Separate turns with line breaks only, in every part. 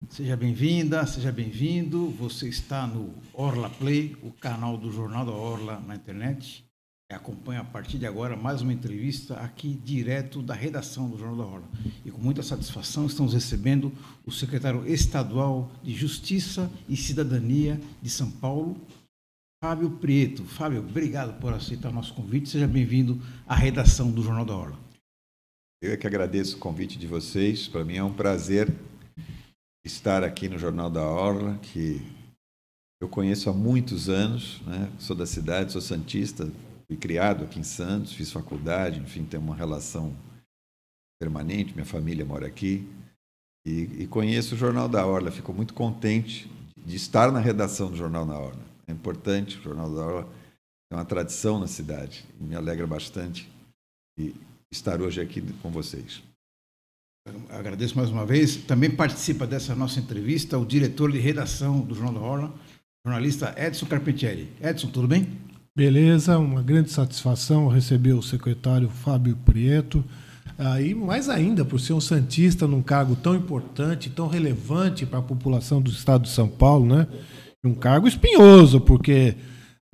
Seja bem-vinda, seja bem-vindo. Você está no Orla Play, o canal do Jornal da Orla na internet. Acompanha a partir de agora mais uma entrevista aqui direto da redação do Jornal da Orla. E com muita satisfação estamos recebendo o secretário estadual de Justiça e Cidadania de São Paulo, Fábio Prieto. Fábio, obrigado por aceitar o nosso convite. Seja bem-vindo à redação do Jornal da Orla.
Eu é que agradeço o convite de vocês. Para mim é um prazer estar aqui no Jornal da Orla, que eu conheço há muitos anos, né? Sou da cidade, sou santista, fui criado aqui em Santos, fiz faculdade, enfim, tenho uma relação permanente, minha família mora aqui, e conheço o Jornal da Orla. Fico muito contente de estar na redação do Jornal da Orla. É importante, o Jornal da Orla é uma tradição na cidade, e me alegra bastante estar hoje aqui com vocês.
Agradeço mais uma vez. Também participa dessa nossa entrevista o diretor de redação do Jornal da Orla, jornalista Edson Carpentieri. Edson, tudo bem?
Beleza, uma grande satisfação receber o secretário Fábio Prieto, e mais ainda por ser um santista num cargo tão importante, tão relevante para a população do estado de São Paulo, né? Um cargo espinhoso, porque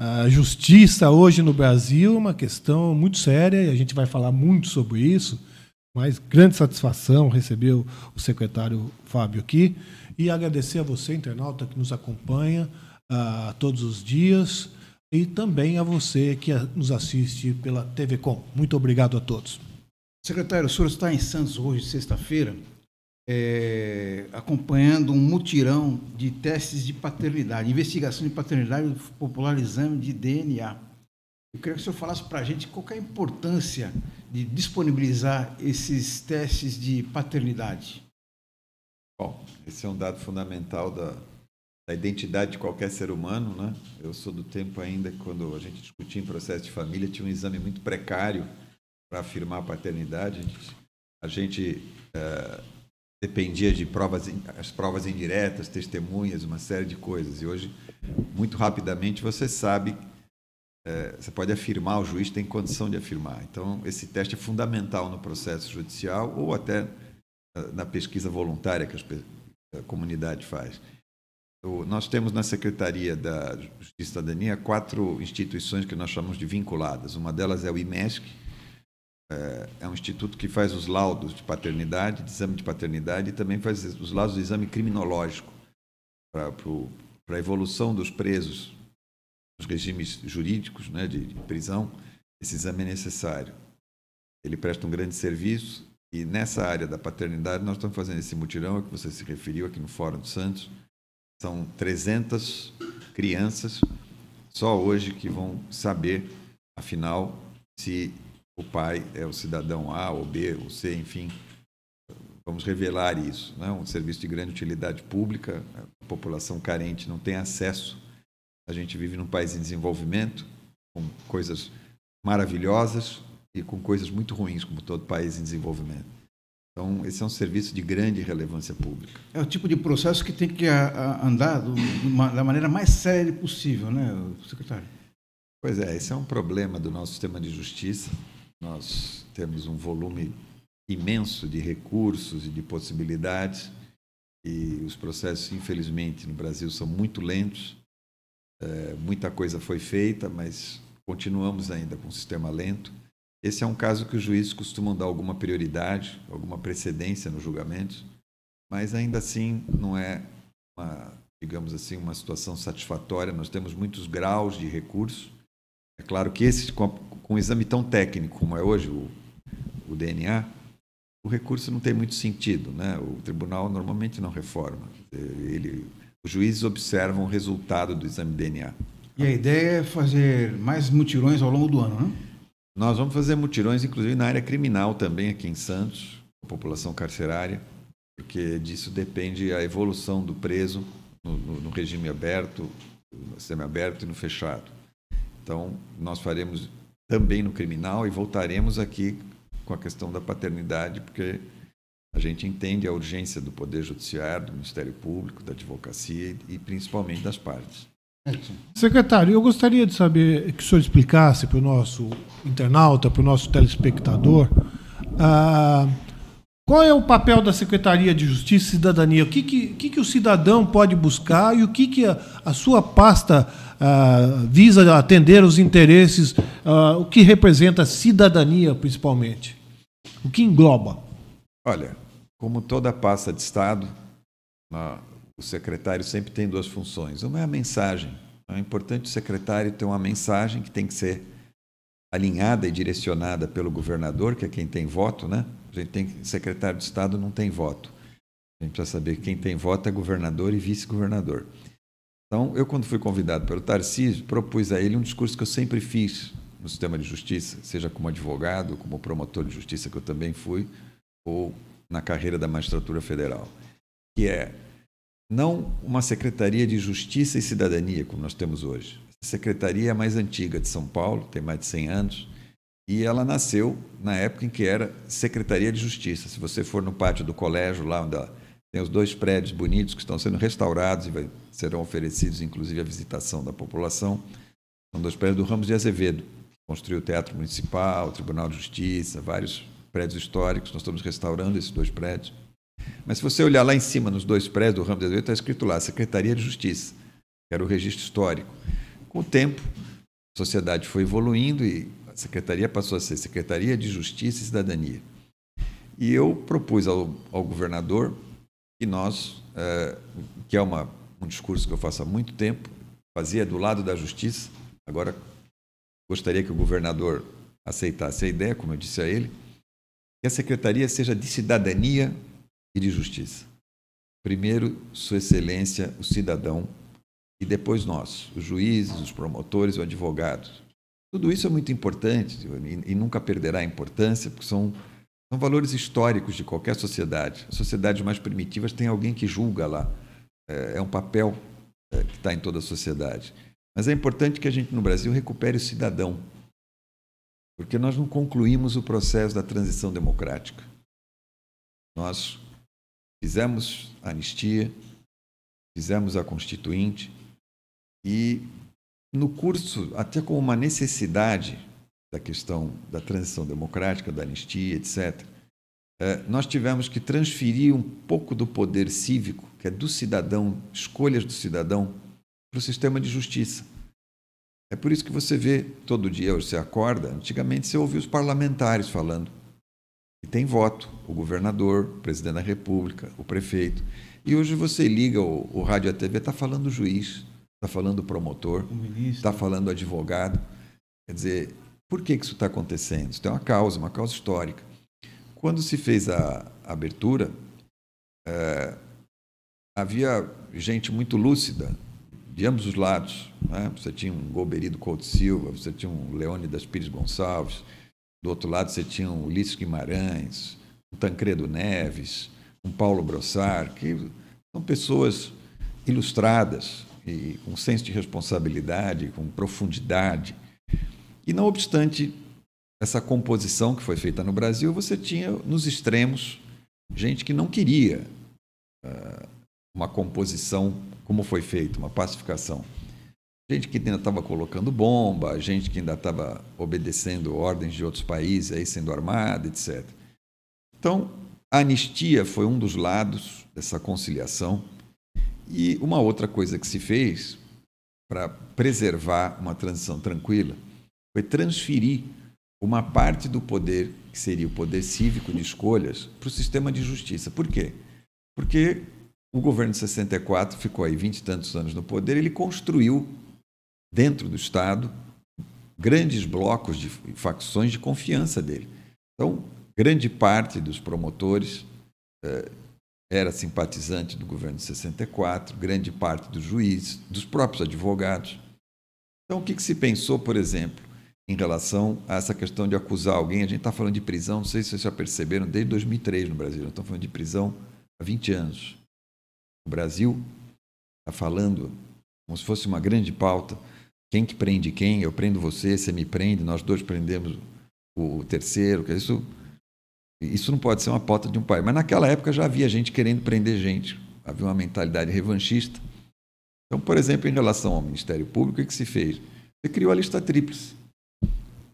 a justiça hoje no Brasil é uma questão muito séria e a gente vai falar muito sobre isso, mas grande satisfação receber o secretário Fábio aqui e agradecer a você, internauta, que nos acompanha todos os dias e também a você que nos assiste pela TV Com. Muito obrigado a todos.
Secretário, o senhor está em Santos hoje, sexta-feira, acompanhando um mutirão de testes de paternidade, investigação de paternidade, popular exame de DNA. Eu queria que o senhor falasse para a gente qual que é a importância de disponibilizar esses testes de paternidade.
Bom, esse é um dado fundamental da identidade de qualquer ser humano, né? Eu sou do tempo ainda que, quando a gente discutia em processo de família, tinha um exame muito precário para afirmar a paternidade. A gente dependia de as provas indiretas, testemunhas, uma série de coisas. E hoje, muito rapidamente, você sabe, você pode afirmar, o juiz tem condição de afirmar. Então, esse teste é fundamental no processo judicial ou até na pesquisa voluntária que a comunidade faz. Nós temos na Secretaria da Justiça e Cidadania 4 instituições que nós chamamos de vinculadas. Uma delas é o IMESC, é um instituto que faz os laudos de paternidade, de exame de paternidade, e também faz os laudos de exame criminológico para a evolução dos presos nos regimes jurídicos, né, de prisão. Esse exame é necessário. Ele presta um grande serviço e nessa área da paternidade nós estamos fazendo esse mutirão a que você se referiu aqui no Fórum de Santos. São 300 crianças só hoje que vão saber, afinal, se o pai é o cidadão A ou B ou C, enfim, vamos revelar isso. É um serviço de grande utilidade pública, a população carente não tem acesso. A gente vive num país em desenvolvimento, com coisas maravilhosas e com coisas muito ruins, como todo país em desenvolvimento. Então, esse é um serviço de grande relevância pública.
É o tipo de processo que tem que andar da maneira mais séria possível, né, secretário?
Pois é, esse é um problema do nosso sistema de justiça. Nós temos um volume imenso de recursos e de possibilidades e os processos, infelizmente, no Brasil são muito lentos. Muita coisa foi feita, mas continuamos ainda com um sistema lento. Esse é um caso que os juízes costumam dar alguma prioridade, alguma precedência nos julgamentos, mas ainda assim não é digamos assim, uma situação satisfatória. Nós temos muitos graus de recurso. É claro que com um exame tão técnico como é hoje o DNA, o recurso não tem muito sentido, né? O tribunal normalmente não reforma. Os juízes observam o resultado do exame de DNA.
E a ideia é fazer mais mutirões ao longo do ano, né?
Nós vamos fazer mutirões, inclusive, na área criminal também, aqui em Santos, a população carcerária, porque disso depende a evolução do preso no regime aberto, no semiaberto e no fechado. Então, nós faremos também no criminal e voltaremos aqui com a questão da paternidade, porque a gente entende a urgência do Poder Judiciário, do Ministério Público, da advocacia e principalmente das partes.
Secretário, eu gostaria de saber que o senhor explicasse para o nosso internauta, para o nosso telespectador, qual é o papel da Secretaria de Justiça e Cidadania? O que o cidadão pode buscar e o que a sua pasta visa atender os interesses, o que representa a cidadania, principalmente? O que engloba?
Olha, como toda pasta de Estado, o secretário sempre tem duas funções. Uma é a mensagem. É importante o secretário ter uma mensagem que tem que ser alinhada e direcionada pelo governador, que é quem tem voto, né? A gente tem secretário de Estado não tem voto. A gente precisa saber que quem tem voto é governador e vice-governador. Então, eu, quando fui convidado pelo Tarcísio, propus a ele um discurso que eu sempre fiz no sistema de justiça, seja como advogado, como promotor de justiça, que eu também fui, ou na carreira da magistratura federal, que é não uma Secretaria de Justiça e Cidadania, como nós temos hoje. A secretaria é a mais antiga de São Paulo, tem mais de 100 anos, e ela nasceu na época em que era Secretaria de Justiça. Se você for no pátio do colégio, lá onde tem os 2 prédios bonitos que estão sendo restaurados e serão oferecidos, inclusive, à visitação da população, são 2 prédios do Ramos de Azevedo, que construiu o Teatro Municipal, o Tribunal de Justiça, vários prédios históricos. Nós estamos restaurando esses 2 prédios. Mas se você olhar lá em cima, nos 2 prédios do Ramos de Azevedo, está escrito lá, Secretaria de Justiça, que era o registro histórico. Com o tempo, a sociedade foi evoluindo e a secretaria passou a ser Secretaria de Justiça e Cidadania. E eu propus ao governador que nós, que é um discurso que eu faço há muito tempo, fazia do lado da justiça, agora gostaria que o governador aceitasse a ideia, como eu disse a ele, que a secretaria seja de cidadania e de justiça. Primeiro, Sua Excelência, o cidadão, e depois nós, os juízes, os promotores, o advogado. Tudo isso é muito importante e nunca perderá a importância, porque são valores históricos de qualquer sociedade. As sociedades mais primitivas têm alguém que julga lá. É um papel que está em toda a sociedade. Mas é importante que a gente, no Brasil, recupere o cidadão, porque nós não concluímos o processo da transição democrática. Nós fizemos a anistia, fizemos a Constituinte e, no curso, até com uma necessidade da questão da transição democrática, da anistia, etc., nós tivemos que transferir um pouco do poder cívico, que é do cidadão, escolhas do cidadão, para o sistema de justiça. É por isso que você vê, todo dia você acorda, antigamente você ouvia os parlamentares falando, e tem voto, o governador, o presidente da República, o prefeito. E hoje você liga o rádio e a TV, está falando o juiz, está falando o promotor, está falando o advogado. Quer dizer, por que isso está acontecendo? Isso tem uma causa histórica. Quando se fez a abertura, havia gente muito lúcida, de ambos os lados, né? Você tinha um Golbery do Couto Silva, você tinha um Leônidas Pires Gonçalves, do outro lado você tinha um Ulisses Guimarães, um Tancredo Neves, um Paulo Brossard, que são pessoas ilustradas e com senso de responsabilidade, com profundidade. E, não obstante essa composição que foi feita no Brasil, você tinha, nos extremos, gente que não queria uma composição como foi feita, uma pacificação. Gente que ainda estava colocando bomba, gente que ainda estava obedecendo ordens de outros países, aí sendo armada, etc. Então, a anistia foi um dos lados dessa conciliação. E uma outra coisa que se fez para preservar uma transição tranquila foi transferir uma parte do poder, que seria o poder cívico de escolhas, para o sistema de justiça. Por quê? Porque o governo de 64 ficou aí 20 e tantos anos no poder, ele construiu, dentro do Estado, grandes blocos de facções de confiança dele. Então, grande parte dos promotores era simpatizante do governo de 64, grande parte dos juízes, dos próprios advogados. Então, o que se pensou, por exemplo, em relação a essa questão de acusar alguém? A gente está falando de prisão, não sei se vocês já perceberam, desde 2003 no Brasil. Nós estamos falando de prisão há 20 anos. O Brasil está falando como se fosse uma grande pauta. Quem que prende quem? Eu prendo você, você me prende, nós dois prendemos o terceiro. Isso não pode ser uma pauta de um país. Mas naquela época já havia gente querendo prender gente. Havia uma mentalidade revanchista. Então, por exemplo, em relação ao Ministério Público, o que se fez? Você criou a lista tríplice,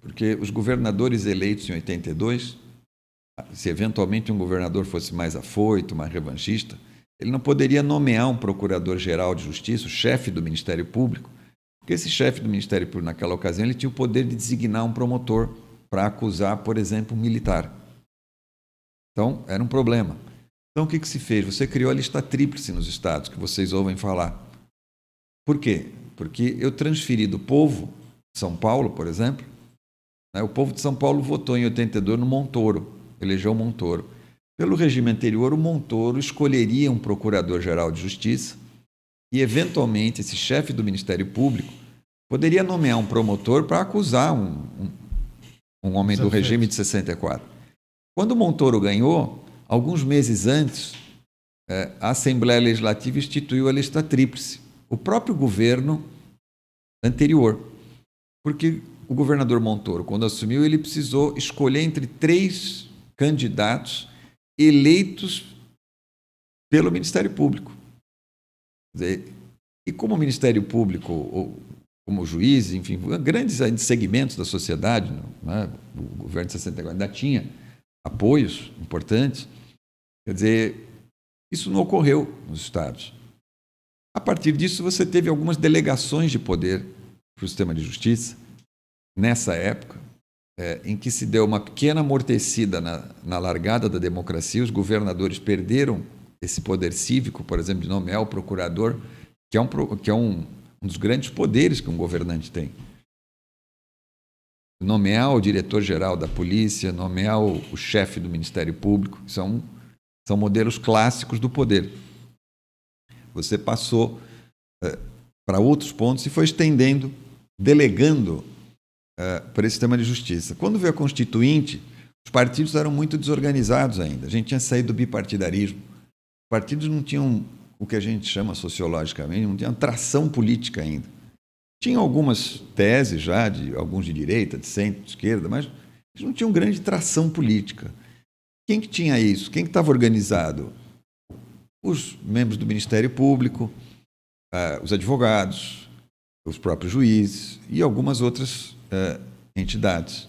porque os governadores eleitos em 82, se eventualmente um governador fosse mais afoito, mais revanchista, ele não poderia nomear um procurador-geral de justiça, o chefe do Ministério Público, porque esse chefe do Ministério Público, naquela ocasião, ele tinha o poder de designar um promotor para acusar, por exemplo, um militar. Então, era um problema. Então, o que se fez? Você criou a lista tríplice nos estados, que vocês ouvem falar. Por quê? Porque eu transferi do povo de São Paulo, por exemplo, o povo de São Paulo votou em 82 no Montoro, elegeu o Montoro. Pelo regime anterior, o Montoro escolheria um procurador-geral de justiça e, eventualmente, esse chefe do Ministério Público poderia nomear um promotor para acusar um homem do regime de 64. Quando o Montoro ganhou, alguns meses antes, a Assembleia Legislativa instituiu a lista tríplice, o próprio governo anterior, porque o governador Montoro, quando assumiu, ele precisou escolher entre 3 candidatos eleitos pelo Ministério Público. Quer dizer, e como o Ministério Público, ou como juiz, enfim, grandes segmentos da sociedade, né? O governo de 64 ainda tinha apoios importantes, quer dizer, isso não ocorreu nos estados. A partir disso, você teve algumas delegações de poder para o sistema de justiça, nessa época, em que se deu uma pequena amortecida na largada da democracia, os governadores perderam esse poder cívico, por exemplo, de nomear o procurador, que é um dos grandes poderes que um governante tem. Nomear o diretor-geral da polícia, nomear o chefe do Ministério Público, são modelos clássicos do poder. Você passou para outros pontos e foi estendendo, delegando para esse sistema de justiça. Quando veio a Constituinte, os partidos eram muito desorganizados ainda. A gente tinha saído do bipartidarismo. Os partidos não tinham o que a gente chama sociologicamente, não tinham tração política ainda. Tinha algumas teses já, alguns de direita, de centro, de esquerda, mas eles não tinham grande tração política. Quem que tinha isso? Quem que estava organizado? Os membros do Ministério Público, os advogados, os próprios juízes e algumas outras entidades.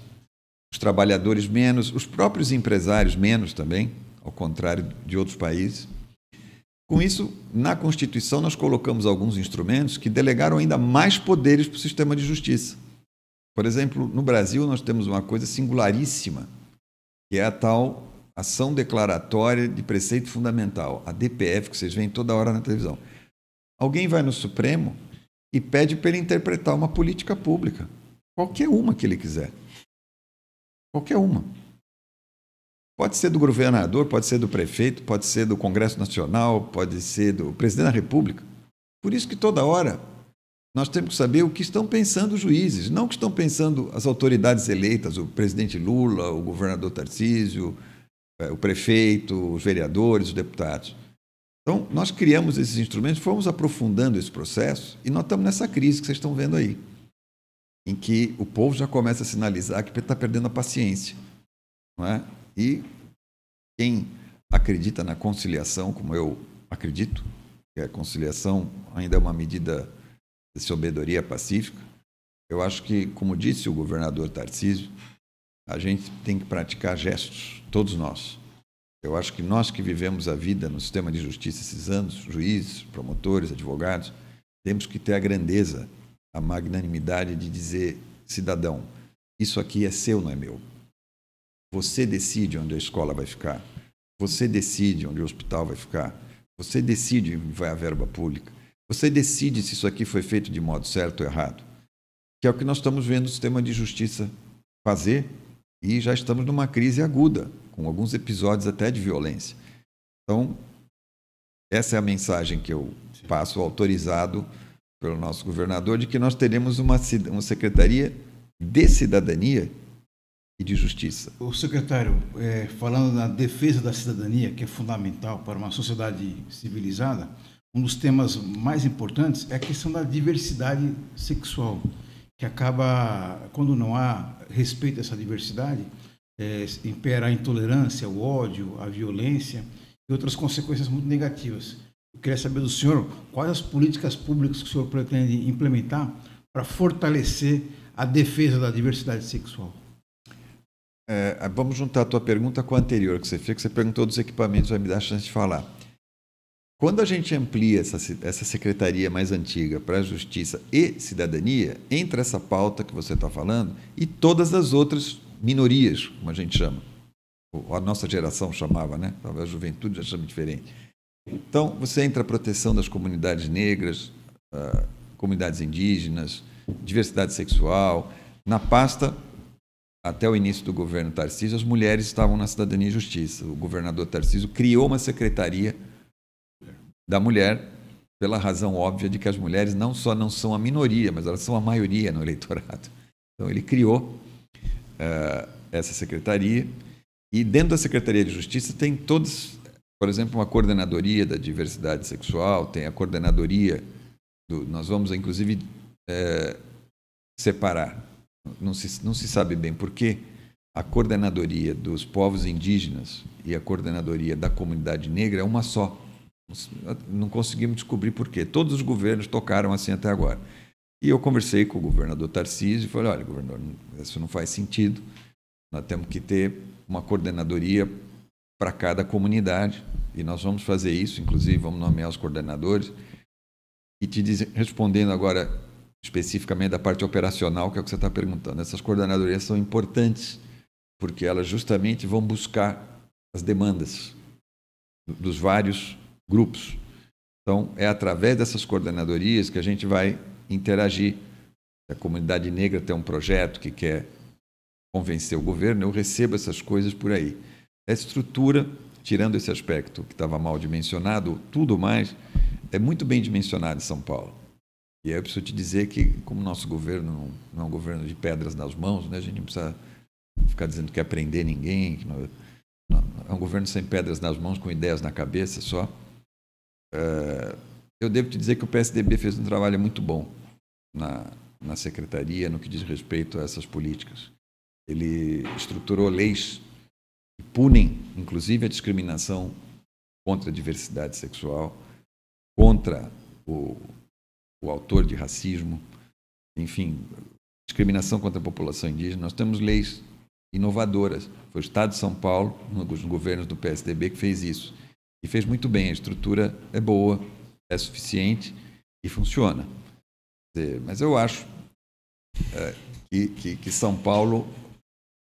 Os trabalhadores menos, os próprios empresários menos também, ao contrário de outros países. Com isso, na Constituição, nós colocamos alguns instrumentos que delegaram ainda mais poderes para o sistema de justiça. Por exemplo, no Brasil, nós temos uma coisa singularíssima, que é a tal ação declaratória de preceito fundamental, a DPF, que vocês veem toda hora na televisão. Alguém vai no Supremo e pede para ele interpretar uma política pública, qualquer uma que ele quiser. Qualquer uma. Pode ser do governador, pode ser do prefeito, pode ser do Congresso Nacional, pode ser do presidente da República. Por isso que toda hora nós temos que saber o que estão pensando os juízes, não o que estão pensando as autoridades eleitas, o presidente Lula, o governador Tarcísio, o prefeito, os vereadores, os deputados. Então, nós criamos esses instrumentos, fomos aprofundando esse processo e nós estamos nessa crise que vocês estão vendo aí, em que o povo já começa a sinalizar que está perdendo a paciência, não é? E quem acredita na conciliação, como eu acredito, que a conciliação ainda é uma medida de sabedoria pacífica, eu acho que, como disse o governador Tarcísio, a gente tem que praticar gestos, todos nós. Eu acho que nós que vivemos a vida no sistema de justiça esses anos, juízes, promotores, advogados, temos que ter a grandeza, a magnanimidade de dizer, cidadão, isso aqui é seu, não é meu. Você decide onde a escola vai ficar. Você decide onde o hospital vai ficar. Você decide onde vai a verba pública. Você decide se isso aqui foi feito de modo certo ou errado. Que é o que nós estamos vendo o sistema de justiça fazer e já estamos numa crise aguda, com alguns episódios até de violência. Então, essa é a mensagem que eu passo autorizado pelo nosso governador de que nós teremos uma secretaria de cidadania e de justiça.
O secretário, falando na defesa da cidadania, que é fundamental para uma sociedade civilizada, um dos temas mais importantes é a questão da diversidade sexual, que acaba, quando não há respeito a essa diversidade, impera a intolerância, o ódio, a violência e outras consequências muito negativas. Eu queria saber do senhor quais as políticas públicas que o senhor pretende implementar para fortalecer a defesa da diversidade sexual.
Vamos juntar a tua pergunta com a anterior que você fez, que você perguntou dos equipamentos, vai me dar a chance de falar. Quando a gente amplia essa secretaria mais antiga para a Justiça e Cidadania, entra essa pauta que você está falando e todas as outras minorias, como a gente chama. A nossa geração chamava, né? A juventude já chama diferente. Então, você entra a proteção das comunidades negras, comunidades indígenas, diversidade sexual. Na pasta, até o início do governo Tarcísio, as mulheres estavam na Cidadania e Justiça. O governador Tarcísio criou uma secretaria da mulher pela razão óbvia de que as mulheres não só não são a minoria, mas elas são a maioria no eleitorado. Então, ele criou essa secretaria e dentro da Secretaria de Justiça tem todos, por exemplo, uma coordenadoria da diversidade sexual, tem a coordenadoria nós vamos, inclusive, separar. Não se sabe bem por quê. A coordenadoria dos povos indígenas e a coordenadoria da comunidade negra é uma só. Não conseguimos descobrir por quê. Todos os governos tocaram assim até agora. E eu conversei com o governador Tarcísio e falei, olha, governador, isso não faz sentido. Nós temos que ter uma coordenadoria para cada comunidade. E nós vamos fazer isso, inclusive vamos nomear os coordenadores. E respondendo agora especificamente da parte operacional, que é o que você está perguntando, essas coordenadorias são importantes, porque elas justamente vão buscar as demandas dos vários grupos. Então, é através dessas coordenadorias que a gente vai interagir. Se a comunidade negra tem um projeto que quer convencer o governo, eu recebo essas coisas por aí. A estrutura, tirando esse aspecto que estava mal dimensionado, tudo mais é muito bem dimensionado em São Paulo. E aí eu preciso te dizer que, como o nosso governo não é um governo de pedras nas mãos, né, a gente não precisa ficar dizendo que quer prender ninguém, que não, é um governo sem pedras nas mãos, com ideias na cabeça só. Eu devo te dizer que o PSDB fez um trabalho muito bom na secretaria no que diz respeito a essas políticas. Ele estruturou leis que punem, inclusive, a discriminação contra a diversidade sexual, contra o autor de racismo, enfim, discriminação contra a população indígena. Nós temos leis inovadoras. Foi o Estado de São Paulo, um dos governos do PSDB, que fez isso. E fez muito bem. A estrutura é boa, é suficiente e funciona. Mas eu acho que São Paulo,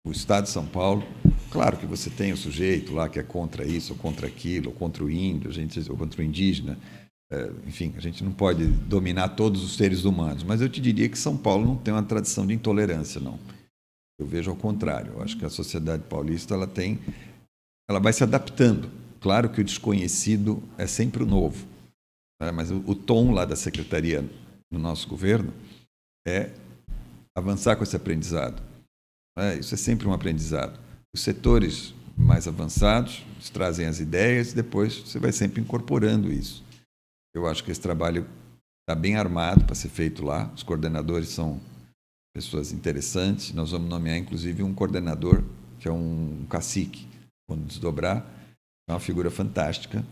o Estado de São Paulo, claro que você tem o sujeito lá que é contra isso, ou contra aquilo, ou contra o índio, ou contra o indígena. Enfim, a gente não pode dominar todos os seres humanos, mas eu te diria que São Paulo não tem uma tradição de intolerância, não. Eu vejo ao contrário. Eu acho que a sociedade paulista ela vai se adaptando. Claro que o desconhecido é sempre o novo, né? Mas o tom lá da secretaria no nosso governo é avançar com esse aprendizado. Isso é sempre um aprendizado. Os setores mais avançados trazem as ideias e depois você vai sempre incorporando isso. Eu acho que esse trabalho está bem armado para ser feito lá. Os coordenadores são pessoas interessantes. Nós vamos nomear, inclusive, um coordenador, que é um cacique. Quando desdobrar, é uma figura fantástica.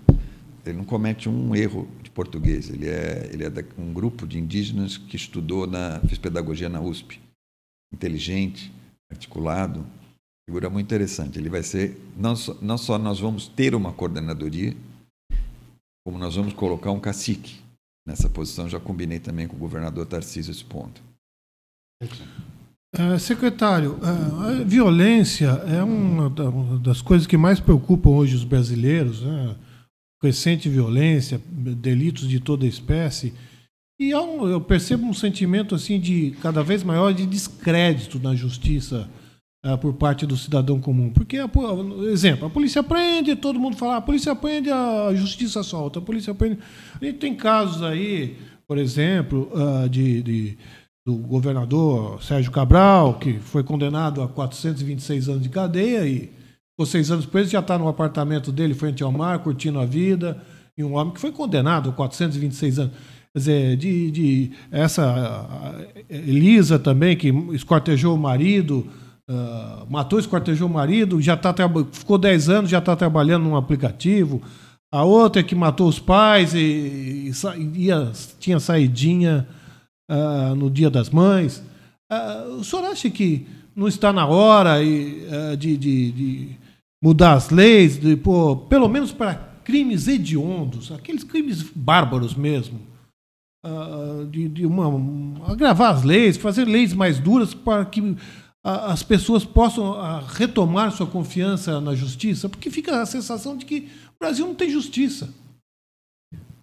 Ele não comete um erro de português. Ele é de um grupo de indígenas que fez pedagogia na USP. Inteligente, articulado, figura muito interessante. Ele vai ser, não só nós vamos ter uma coordenadoria, como nós vamos colocar um cacique nessa posição. Já combinei também com o governador Tarcísio esse ponto.
Secretário, a violência é uma das coisas que mais preocupam hoje os brasileiros, né? Crescente violência, delitos de toda espécie. E eu percebo um sentimento assim de cada vez maior de descrédito na justiça por parte do cidadão comum. Porque, exemplo, a polícia prende, todo mundo fala, a polícia prende, a justiça solta, a polícia prende. A gente tem casos aí, por exemplo, do governador Sérgio Cabral, que foi condenado a 426 anos de cadeia e ficou 6 anos preso, já está no apartamento dele, frente ao mar, curtindo a vida, e um homem que foi condenado a 426 anos. Quer dizer, essa Elisa também, que esquartejou o marido, esquartejou o marido, ficou 10 anos, já está trabalhando num aplicativo. a outra é que matou os pais tinha saidinha no Dia das Mães. O senhor acha que não está na hora de mudar as leis, pelo menos para crimes hediondos, aqueles crimes bárbaros mesmo, agravar as leis, fazer leis mais duras para que as pessoas possam retomar sua confiança na justiça? Porque fica a sensação de que o Brasil não tem justiça.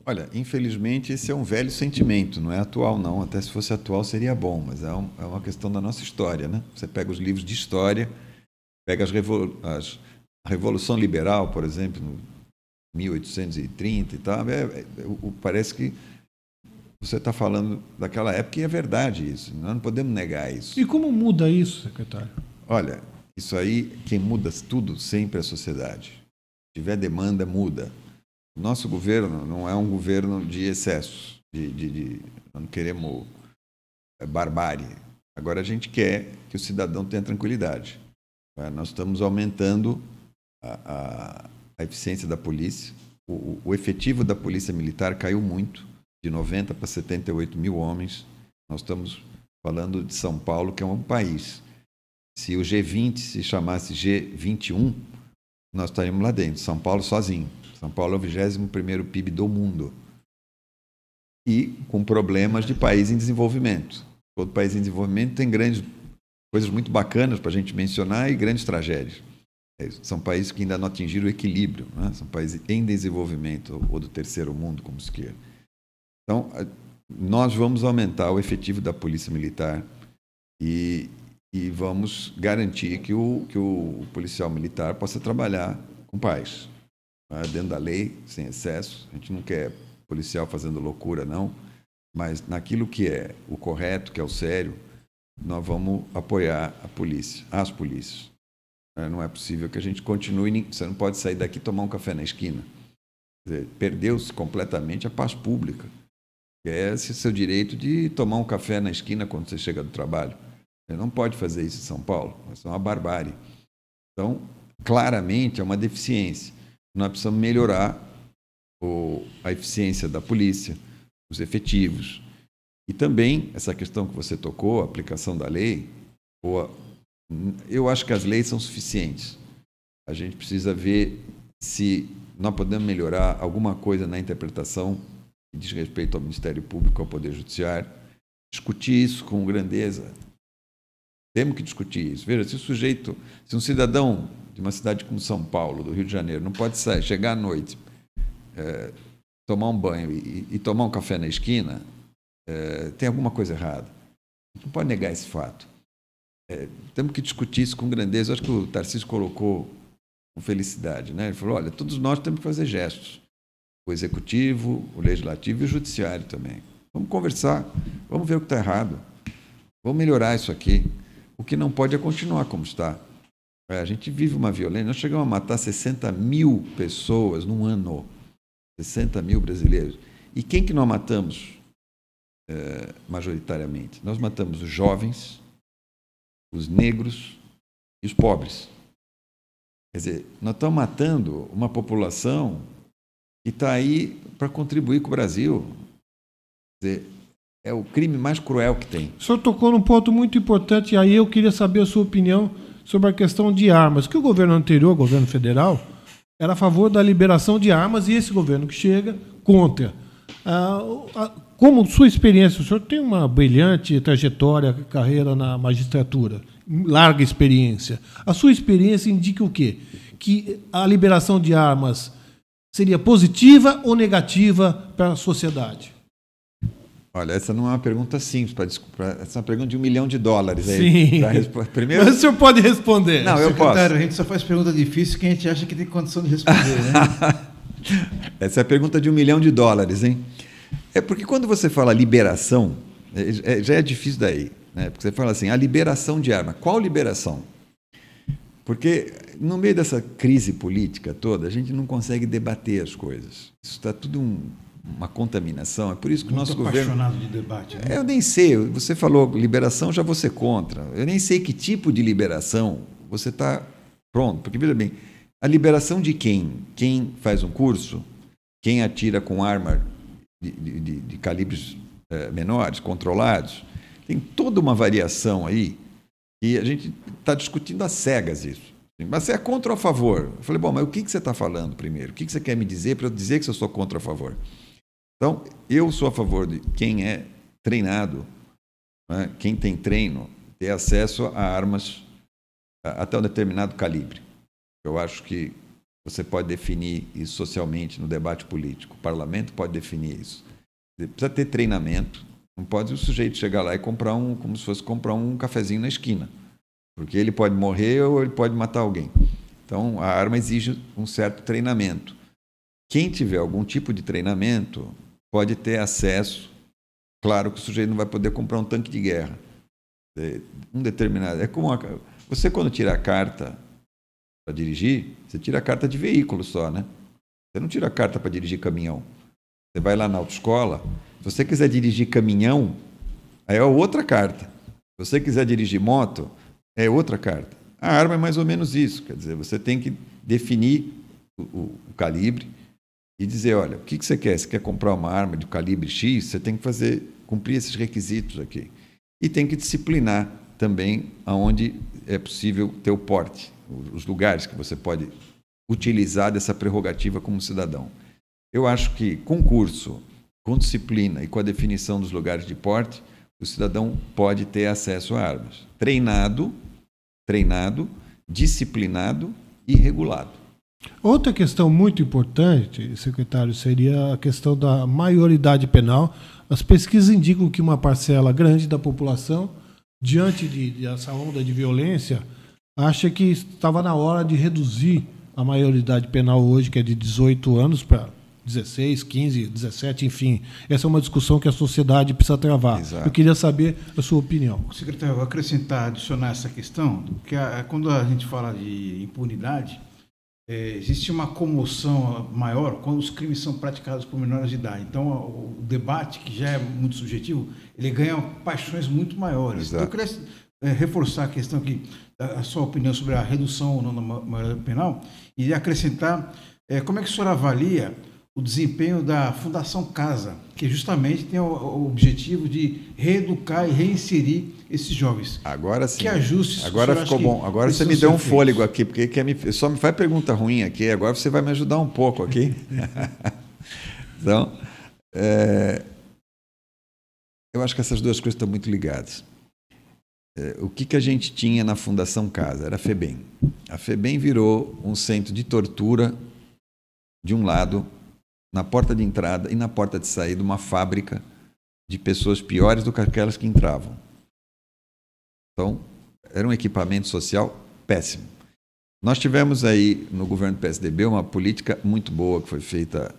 Olha, infelizmente esse é um velho sentimento, não é atual não, até se fosse atual seria bom, mas é uma questão da nossa história, né? Você pega os livros de história, pega a Revolução Liberal, por exemplo, no 1830 e tal, parece que você está falando daquela época e é verdade isso, nós não podemos negar isso.
E como muda isso, secretário?
Olha, isso aí, quem muda tudo sempre é a sociedade. Se tiver demanda, muda. Nosso governo não é um governo de excessos, não queremos barbárie. Agora a gente quer que o cidadão tenha tranquilidade. Nós estamos aumentando a eficiência da polícia. O efetivo da polícia militar caiu muito, de 90 para 78 mil homens. Nós estamos falando de São Paulo, que é um país. Se o G20 se chamasse G21, nós estaríamos lá dentro, São Paulo sozinho. São Paulo é o 21º PIB do mundo. E com problemas de país em desenvolvimento. Todo país em desenvolvimento tem grandes coisas muito bacanas para a gente mencionar e grandes tragédias. São países que ainda não atingiram o equilíbrio, né? São países em desenvolvimento ou do terceiro mundo, como se queira. Então, nós vamos aumentar o efetivo da Polícia Militar e vamos garantir que o policial militar possa trabalhar com paz, dentro da lei, sem excesso. A gente não quer policial fazendo loucura, não, mas naquilo que é o correto, que é o sério, nós vamos apoiar a polícia, as polícias. Não é possível que a gente continue... Você não pode sair daqui e tomar um café na esquina. Quer dizer, perdeu-se completamente a paz pública, que é esse seu direito de tomar um café na esquina quando você chega do trabalho. Você não pode fazer isso em São Paulo, isso é uma barbárie. Então, claramente, é uma deficiência. Nós precisamos melhorar a eficiência da polícia, os efetivos. E também, essa questão que você tocou, a aplicação da lei, eu acho que as leis são suficientes. A gente precisa ver se nós podemos melhorar alguma coisa na interpretação que diz respeito ao Ministério Público, ao Poder Judiciário. Discutir isso com grandeza. Temos que discutir isso. Veja, se um cidadão de uma cidade como São Paulo, do Rio de Janeiro, não pode chegar à noite, tomar um banho e tomar um café na esquina, tem alguma coisa errada. A gente não pode negar esse fato. Temos que discutir isso com grandeza. Eu acho que o Tarcísio colocou com felicidade, né? Ele falou, olha, todos nós temos que fazer gestos. O Executivo, o Legislativo e o Judiciário também. Vamos conversar, vamos ver o que está errado. Vamos melhorar isso aqui. O que não pode é continuar como está. A gente vive uma violência. Nós chegamos a matar 60 mil pessoas num ano. 60 mil brasileiros. E quem que nós matamos majoritariamente? Nós matamos os jovens, os negros e os pobres. Quer dizer, nós estamos matando uma população que está aí para contribuir com o Brasil. Quer dizer, é o crime mais cruel que tem.
O senhor tocou num ponto muito importante, e aí eu queria saber a sua opinião sobre a questão de armas. Que o governo anterior, o governo federal, era a favor da liberação de armas, e esse governo que chega, contra. Como sua experiência, o senhor tem uma brilhante trajetória, carreira na magistratura, larga experiência. A sua experiência indica o quê? Que a liberação de armas seria positiva ou negativa para a sociedade?
Olha, essa não é uma pergunta simples, essa é uma pergunta de $1 milhão.
Sim.
Primeiro...
Mas o senhor pode responder.
Não, eu posso. A gente só faz pergunta difícil que a gente acha que tem condição de responder, né?
Essa é a pergunta de $1 milhão, hein? É porque quando você fala liberação, já é difícil daí, né? Porque você fala assim, a liberação de arma. Qual liberação? Porque no meio dessa crise política toda, a gente não consegue debater as coisas. Isso está tudo uma contaminação. É por isso que o nosso governo...
apaixonado de debate, né?
Eu nem sei. Você falou liberação, já vou ser contra. Eu nem sei que tipo de liberação você está pronto. Porque, veja bem, a liberação de quem? Quem faz um curso, quem atira com arma de calibres menores, controlados. Tem toda uma variação aí e a gente está discutindo às cegas isso. Mas você é contra ou a favor? Eu falei, bom, mas o que você está falando primeiro? O que você quer me dizer para eu dizer que eu sou contra ou a favor? Então, eu sou a favor de quem é treinado, né, quem tem treino, ter acesso a armas até um determinado calibre. Eu acho que você pode definir isso socialmente no debate político. O parlamento pode definir isso. Precisa ter treinamento. Não pode o sujeito chegar lá e comprar como se fosse comprar um cafezinho na esquina. Porque ele pode morrer ou ele pode matar alguém. Então, a arma exige um certo treinamento. Quem tiver algum tipo de treinamento pode ter acesso. Claro que o sujeito não vai poder comprar um tanque de guerra. Um determinado. É como você, quando tira a carta para dirigir, você tira a carta de veículo só, né? Você não tira a carta para dirigir caminhão. Você vai lá na autoescola. Se você quiser dirigir caminhão, aí é outra carta. Se você quiser dirigir moto, é outra carta. A arma é mais ou menos isso. Quer dizer, você tem que definir o calibre e dizer, olha, o que você quer? Você quer comprar uma arma de calibre X? Você tem que cumprir esses requisitos aqui. E tem que disciplinar também aonde é possível ter o porte, os lugares que você pode utilizar dessa prerrogativa como cidadão. Eu acho que com curso, com disciplina e com a definição dos lugares de porte, o cidadão pode ter acesso a armas. Treinado, disciplinado e regulado.
Outra questão muito importante, secretário, seria a questão da maioridade penal. As pesquisas indicam que uma parcela grande da população, diante dessa onda de violência, acha que estava na hora de reduzir a maioridade penal hoje, que é de 18 anos para 16, 15, 17, enfim. Essa é uma discussão que a sociedade precisa travar.
Exato.
Eu queria saber a sua opinião.
Secretário, eu vou acrescentar, adicionar essa questão, que quando a gente fala de impunidade, existe uma comoção maior quando os crimes são praticados por menores de idade. Então, o debate, que já é muito subjetivo, ele ganha paixões muito maiores.
Exato.
Então, eu queria reforçar a questão aqui, a sua opinião sobre a redução ou não da maioridade penal, e acrescentar como é que o senhor avalia o desempenho da Fundação Casa, que justamente tem o objetivo de reeducar e reinserir esses jovens.
Agora sim.
Que ajustes.
Agora ficou bom. Agora você me deu um fôlego aqui, porque só me faz pergunta ruim aqui. Agora você vai me ajudar um pouco aqui. Então, eu acho que essas duas coisas estão muito ligadas. O que a gente tinha na Fundação Casa? Era a FEBEM. A FEBEM virou um centro de tortura, de um lado, na porta de entrada e na porta de saída, uma fábrica de pessoas piores do que aquelas que entravam. Então, era um equipamento social péssimo. Nós tivemos aí, no governo do PSDB, uma política muito boa que foi feita,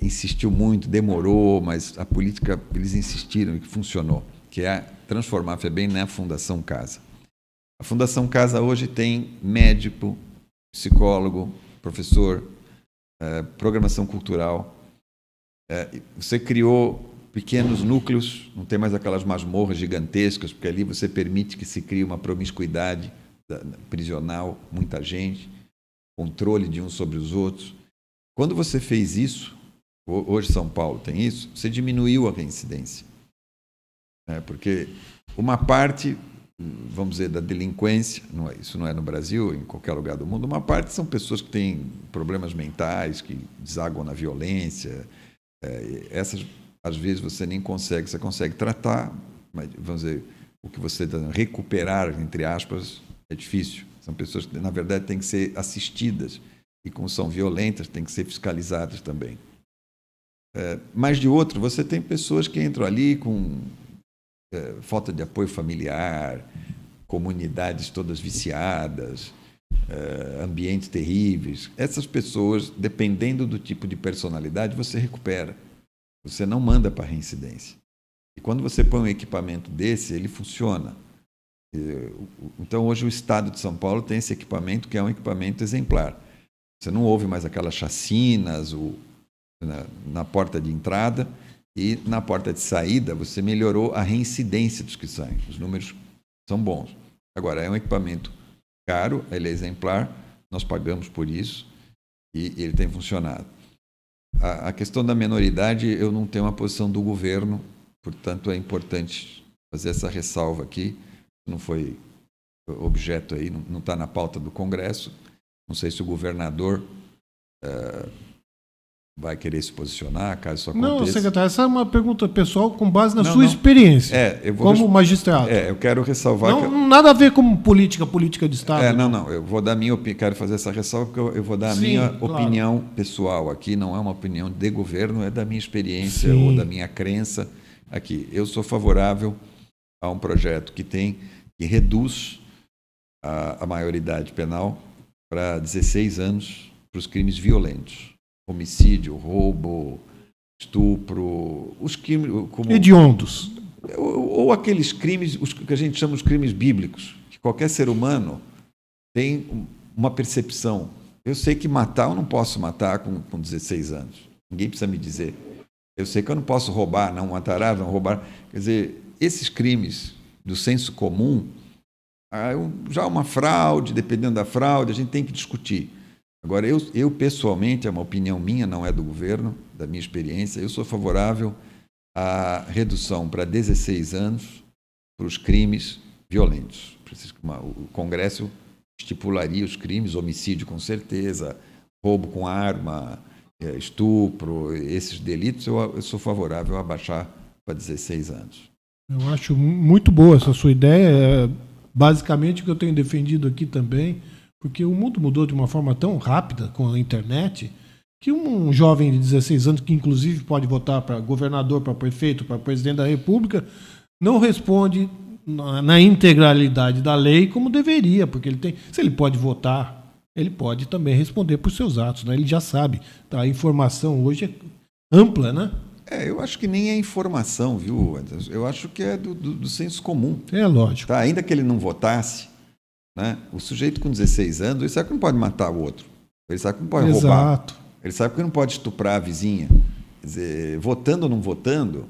insistiu muito, demorou, mas a política, eles insistiram e que funcionou, que é transformar a FEBEM na Fundação Casa. A Fundação Casa hoje tem médico, psicólogo, professor, programação cultural. Você criou pequenos núcleos, não tem mais aquelas masmorras gigantescas, porque ali você permite que se crie uma promiscuidade prisional, muita gente, controle de uns sobre os outros. Quando você fez isso, hoje São Paulo tem isso, você diminuiu a reincidência. Porque uma parte, vamos dizer, da delinquência, isso não é no Brasil, em qualquer lugar do mundo, uma parte são pessoas que têm problemas mentais, que desaguam na violência. Essas, às vezes, você nem consegue, você consegue tratar, mas, vamos dizer, o que você recuperar, entre aspas, é difícil. São pessoas que, na verdade, têm que ser assistidas e, como são violentas, têm que ser fiscalizadas também. Mas, de outro, você tem pessoas que entram ali com falta de apoio familiar, comunidades todas viciadas, ambientes terríveis. Essas pessoas, dependendo do tipo de personalidade, você recupera. Você não manda para reincidência. E quando você põe um equipamento desse, ele funciona. Então, hoje, o Estado de São Paulo tem esse equipamento, que é um equipamento exemplar. Você não ouve mais aquelas chacinas na porta de entrada, e na porta de saída você melhorou a reincidência dos que saem. Os números são bons. Agora, é um equipamento caro, ele é exemplar, nós pagamos por isso e ele tem funcionado. A questão da menoridade, eu não tenho uma posição do governo, portanto é importante fazer essa ressalva aqui. Não foi objeto aí, não está na pauta do Congresso. Não sei se o governador vai querer se posicionar, caso isso aconteça.
Não, secretário, essa é uma pergunta pessoal com base na sua experiência como magistrado.
Eu quero ressalvar...
Nada a ver com política de Estado.
Eu vou dar minha opinião, quero fazer essa ressalva, porque eu vou dar a minha opinião pessoal aqui, não é uma opinião de governo, é da minha experiência ou da minha crença aqui. Eu sou favorável a um projeto que reduz a maioridade penal para 16 anos para os crimes violentos. Homicídio, roubo, estupro, os crimes...
hediondos.
Ou aqueles crimes, os que a gente chama de crimes bíblicos, que qualquer ser humano tem uma percepção. Eu sei que matar, eu não posso matar com 16 anos. Ninguém precisa me dizer. Eu sei que eu não posso roubar, não matarás, não roubar. Quer dizer, esses crimes do senso comum, já uma fraude, dependendo da fraude, a gente tem que discutir. Agora, eu pessoalmente, é uma opinião minha, não é do governo, da minha experiência, eu sou favorável à redução para 16 anos para os crimes violentos. O Congresso estipularia os crimes, homicídio com certeza, roubo com arma, estupro, esses delitos, eu sou favorável a baixar para 16 anos.
Eu acho muito boa essa sua ideia, basicamente o que eu tenho defendido aqui também. Porque o mundo mudou de uma forma tão rápida com a internet que um jovem de 16 anos, que inclusive pode votar para governador, para prefeito, para presidente da República, não responde na integralidade da lei como deveria, porque se ele pode votar, ele pode também responder por seus atos, né? Ele já sabe. Tá? A informação hoje é ampla, né?
Eu acho que nem é informação, viu, Anderson? Eu acho que é do senso comum.
É lógico.
Tá? Ainda que ele não votasse, né? O sujeito com 16 anos, ele sabe que não pode matar o outro. Ele sabe que não pode roubar. Ele sabe que não pode estuprar a vizinha. Quer dizer, votando ou não votando,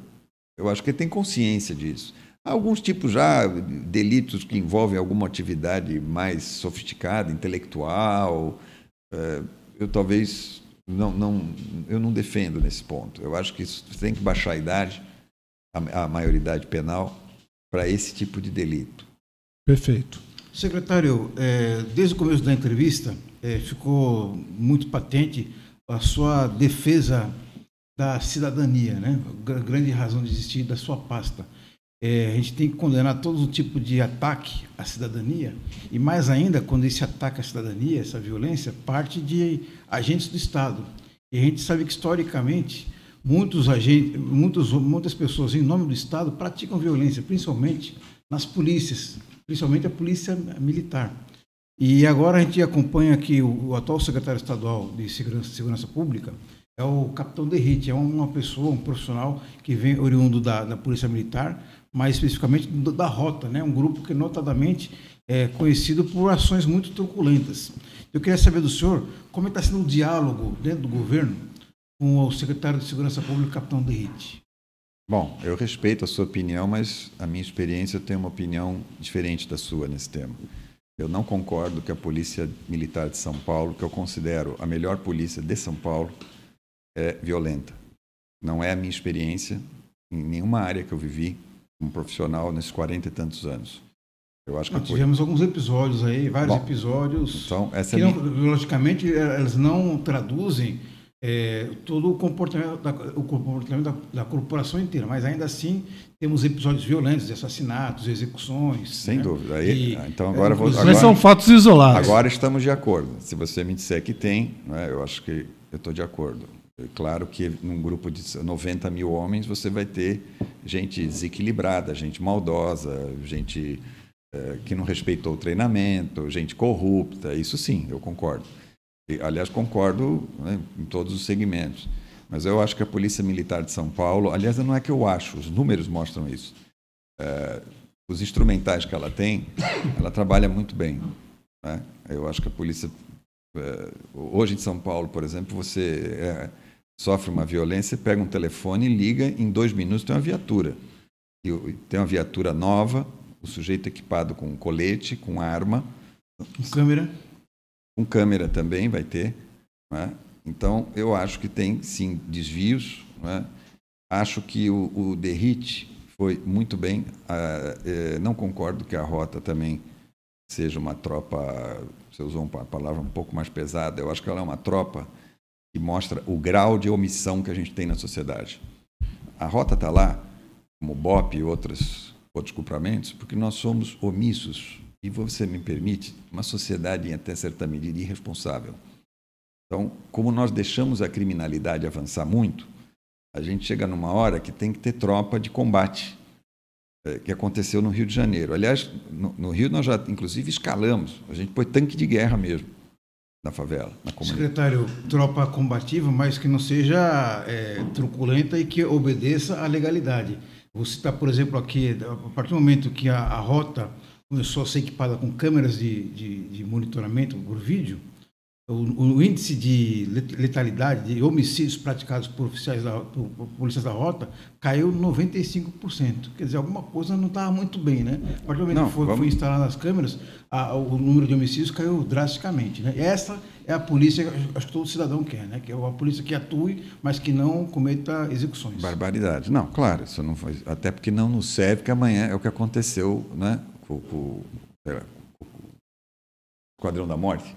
eu acho que ele tem consciência disso. Há alguns tipos já, delitos que envolvem alguma atividade mais sofisticada, intelectual. Eu talvez eu não defendo nesse ponto. Eu acho que isso tem que baixar a idade, a maioridade penal, para esse tipo de delito.
Perfeito.
Secretário, desde o começo da entrevista, ficou muito patente a sua defesa da cidadania, né? A grande razão de existir da sua pasta. A gente tem que condenar todo tipo de ataque à cidadania, e mais ainda quando esse ataque à cidadania, essa violência, parte de agentes do Estado. E a gente sabe que, historicamente, muitas pessoas, em nome do Estado, praticam violência, principalmente nas polícias, principalmente a polícia militar. E agora a gente acompanha aqui o atual secretário estadual de Segurança Pública, é o capitão Derrite, é uma pessoa, um profissional que vem oriundo da polícia militar, mais especificamente da Rota, né? Um grupo que notadamente é conhecido por ações muito truculentas. Eu queria saber do senhor como está sendo o diálogo dentro do governo com o secretário de Segurança Pública, capitão Derrite.
Bom, eu respeito a sua opinião, mas a minha experiência, eu tenho uma opinião diferente da sua nesse tema. Eu não concordo que a Polícia Militar de São Paulo, que eu considero a melhor polícia de São Paulo, é violenta. Não é a minha experiência em nenhuma área que eu vivi como profissional nesses 40 e tantos anos. Eu acho que
tivemos alguns episódios aí, vários episódios,
então, essa
que logicamente elas não traduzem todo o comportamento da corporação inteira, mas ainda assim temos episódios violentos de assassinatos, execuções.
Sem dúvida. Então
mas são fatos isolados.
Agora estamos de acordo. Se você me disser que tem, eu acho que eu estou de acordo. É claro que num grupo de 90 mil homens você vai ter gente desequilibrada, gente maldosa, gente que não respeitou o treinamento, gente corrupta. Isso sim, eu concordo. Aliás, concordo, né, em todos os segmentos. Mas eu acho que a Polícia Militar de São Paulo, aliás, não é que eu acho, os números mostram isso. Os instrumentais que ela tem, ela trabalha muito bem. Né? Eu acho que a polícia... hoje em São Paulo, por exemplo, você sofre uma violência, pega um telefone e liga, em 2 minutos tem uma viatura. E tem uma viatura nova, o sujeito equipado com colete, com arma.
Com câmera?
Com câmera também vai ter. Né? Então, eu acho que tem, sim, desvios, né? Acho que o DERIT foi muito bem. Não concordo que a Rota também seja uma tropa, você usou uma palavra um pouco mais pesada, eu acho que ela é uma tropa que mostra o grau de omissão que a gente tem na sociedade. A Rota está lá, como o BOP e outros culpamentos, porque nós somos omissos, e você me permite, uma sociedade em até certa medida irresponsável. Então, como nós deixamos a criminalidade avançar muito, a gente chega numa hora que tem que ter tropa de combate, que aconteceu no Rio de Janeiro. Aliás, no Rio nós já, inclusive, escalamos. A gente põe tanque de guerra mesmo na favela, na comunidade.
Secretário, tropa combativa, mas que não seja truculenta e que obedeça à legalidade. Vou citar, por exemplo, aqui, a partir do momento que a Rota começou a ser equipada com câmeras de monitoramento por vídeo, o índice de letalidade, de homicídios praticados por polícias da Rota caiu 95%. Quer dizer, alguma coisa não estava muito bem, né? A partir do momento que foi instalado as câmeras, o número de homicídios caiu drasticamente, né? E essa é a polícia que acho que todo cidadão quer, né? Que é uma polícia que atue, mas que não cometa execuções.
Barbaridade. Não, claro, isso não foi. Até porque não nos serve, que amanhã é o que aconteceu, né? Com o Esquadrão da Morte.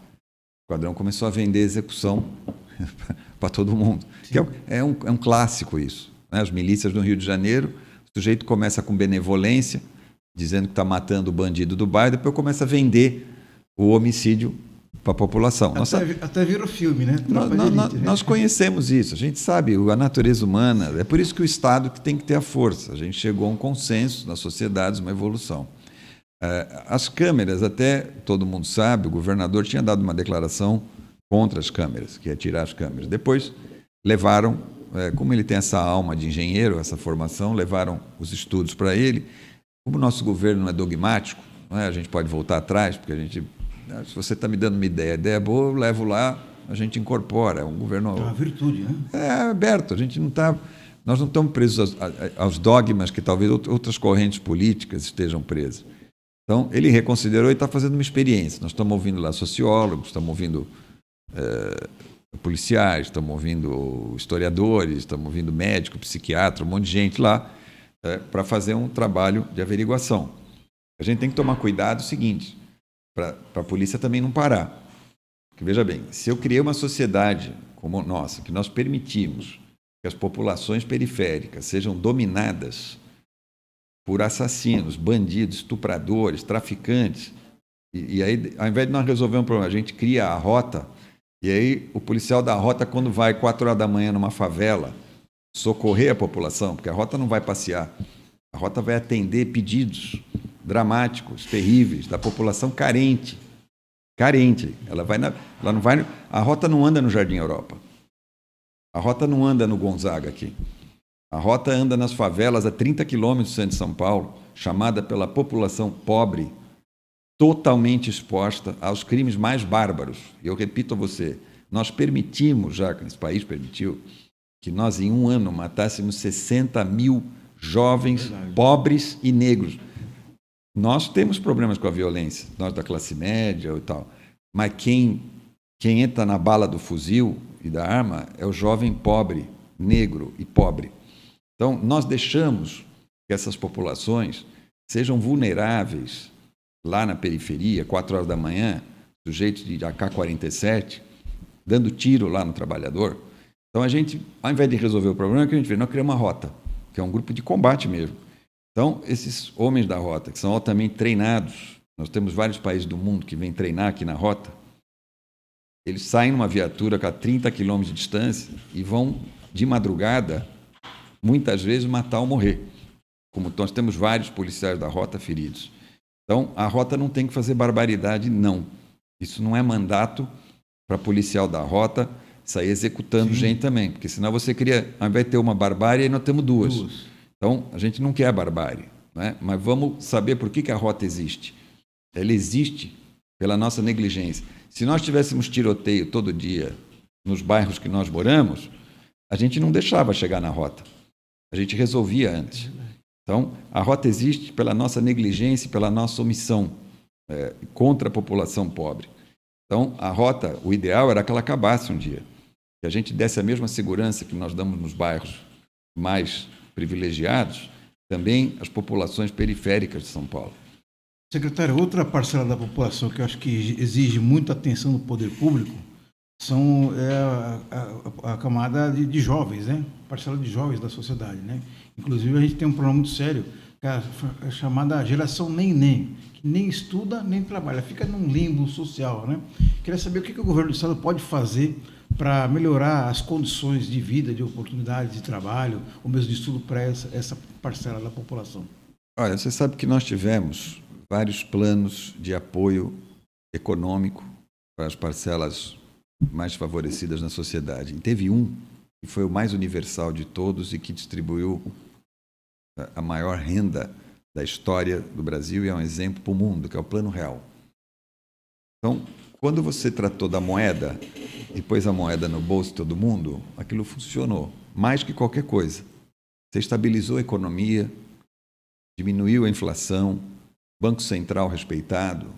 O Esquadrão começou a vender execução para todo mundo. Que é um clássico isso, né? As milícias do Rio de Janeiro, o sujeito começa com benevolência, dizendo que está matando o bandido do bairro, depois começa a vender o homicídio para a população.
Até virou filme, né?
Nós conhecemos isso, a gente sabe a natureza humana, é por isso que o Estado tem que ter a força. A gente chegou a um consenso nas sociedades, uma evolução. As câmeras, até todo mundo sabe, o governador tinha dado uma declaração contra as câmeras, que ia tirar as câmeras. Depois levaram, como ele tem essa alma de engenheiro, essa formação, levaram os estudos para ele. Como o nosso governo não é dogmático, não é? A gente pode voltar atrás, porque a gente, se você está me dando uma ideia boa, eu levo lá, a gente incorpora. É um governo...
É uma virtude, né?
É aberto, a gente não está... Nós não estamos presos aos dogmas que talvez outras correntes políticas estejam presas. Então, ele reconsiderou e está fazendo uma experiência. Nós estamos ouvindo lá sociólogos, estamos ouvindo policiais, estamos ouvindo historiadores, estamos ouvindo médico, psiquiatra, um monte de gente lá para fazer um trabalho de averiguação. A gente tem que tomar cuidado o seguinte, para a polícia também não parar. Porque, veja bem, se eu criei uma sociedade como nossa, que nós permitimos que as populações periféricas sejam dominadas por assassinos, bandidos, estupradores, traficantes. E aí, ao invés de nós resolver um problema, a gente cria a Rota, e aí o policial da Rota, quando vai 4 horas da manhã numa favela, socorrer a população, porque a Rota não vai passear, a Rota vai atender pedidos dramáticos, terríveis, da população carente. Carente. Ela não vai, a Rota não anda no Jardim Europa. A Rota não anda no Gonzaga aqui. A Rota anda nas favelas a 30 quilômetros do centro de São Paulo, chamada pela população pobre, totalmente exposta aos crimes mais bárbaros. E eu repito a você, nós permitimos, já que esse país permitiu, que nós em um ano matássemos 60 mil jovens pobres e negros. Nós temos problemas com a violência, nós da classe média e tal, mas quem entra na bala do fuzil e da arma é o jovem pobre, negro e pobre. Então, nós deixamos que essas populações sejam vulneráveis lá na periferia, 4 horas da manhã, sujeitos de AK-47, dando tiro lá no trabalhador. Então, a gente, ao invés de resolver o problema, o que a gente fez? Nós criamos uma Rota, que é um grupo de combate mesmo. Então, esses homens da Rota, que são altamente treinados, nós temos vários países do mundo que vêm treinar aqui na Rota, eles saem numa viatura a 30 quilômetros de distância e vão, de madrugada, muitas vezes matar ou morrer. Como nós temos vários policiais da Rota feridos. Então, a Rota não tem que fazer barbaridade, não. Isso não é mandato para policial da Rota sair executando gente também, porque senão você cria, ao invés de ter uma barbárie, aí nós temos duas. Então, a gente não quer a barbárie, né? Mas vamos saber por que a Rota existe. Ela existe pela nossa negligência. Se nós tivéssemos tiroteio todo dia nos bairros que nós moramos, a gente não deixava chegar na Rota. A gente resolvia antes. Então, a Rota existe pela nossa negligência, pela nossa omissão contra a população pobre. Então, a Rota, o ideal era que ela acabasse um dia, que a gente desse a mesma segurança que nós damos nos bairros mais privilegiados, também às populações periféricas de São Paulo.
Secretário, outra parcela da população que eu acho que exige muita atenção do poder público são a camada de jovens, né? Parcela de jovens da sociedade, né? Inclusive, a gente tem um problema muito sério, que é a chamada geração nem, que nem estuda, nem trabalha, fica num limbo social, né? Queria saber o que o governo do estado pode fazer para melhorar as condições de vida, de oportunidades de trabalho, ou mesmo de estudo para essa parcela da população.
Olha, você sabe que nós tivemos vários planos de apoio econômico para as parcelas mais favorecidas na sociedade. E teve um que foi o mais universal de todos e que distribuiu a maior renda da história do Brasil e é um exemplo para o mundo, que é o Plano Real. Então, quando você tratou da moeda e pôs a moeda no bolso de todo mundo, aquilo funcionou, mais que qualquer coisa. Você estabilizou a economia, diminuiu a inflação, Banco Central respeitado.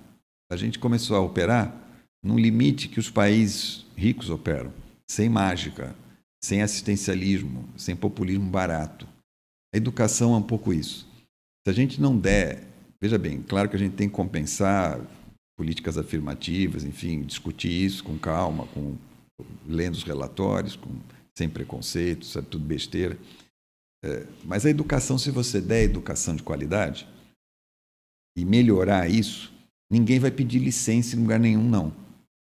A gente começou a operar num limite que os países ricos operam, sem mágica, sem assistencialismo, sem populismo barato. A educação é um pouco isso. Se a gente não der, veja bem, claro que a gente tem que compensar políticas afirmativas, enfim, discutir isso com calma, lendo os relatórios, sem preconceito, isso é tudo besteira. Mas a educação, se você der educação de qualidade e melhorar isso, ninguém vai pedir licença em lugar nenhum, não.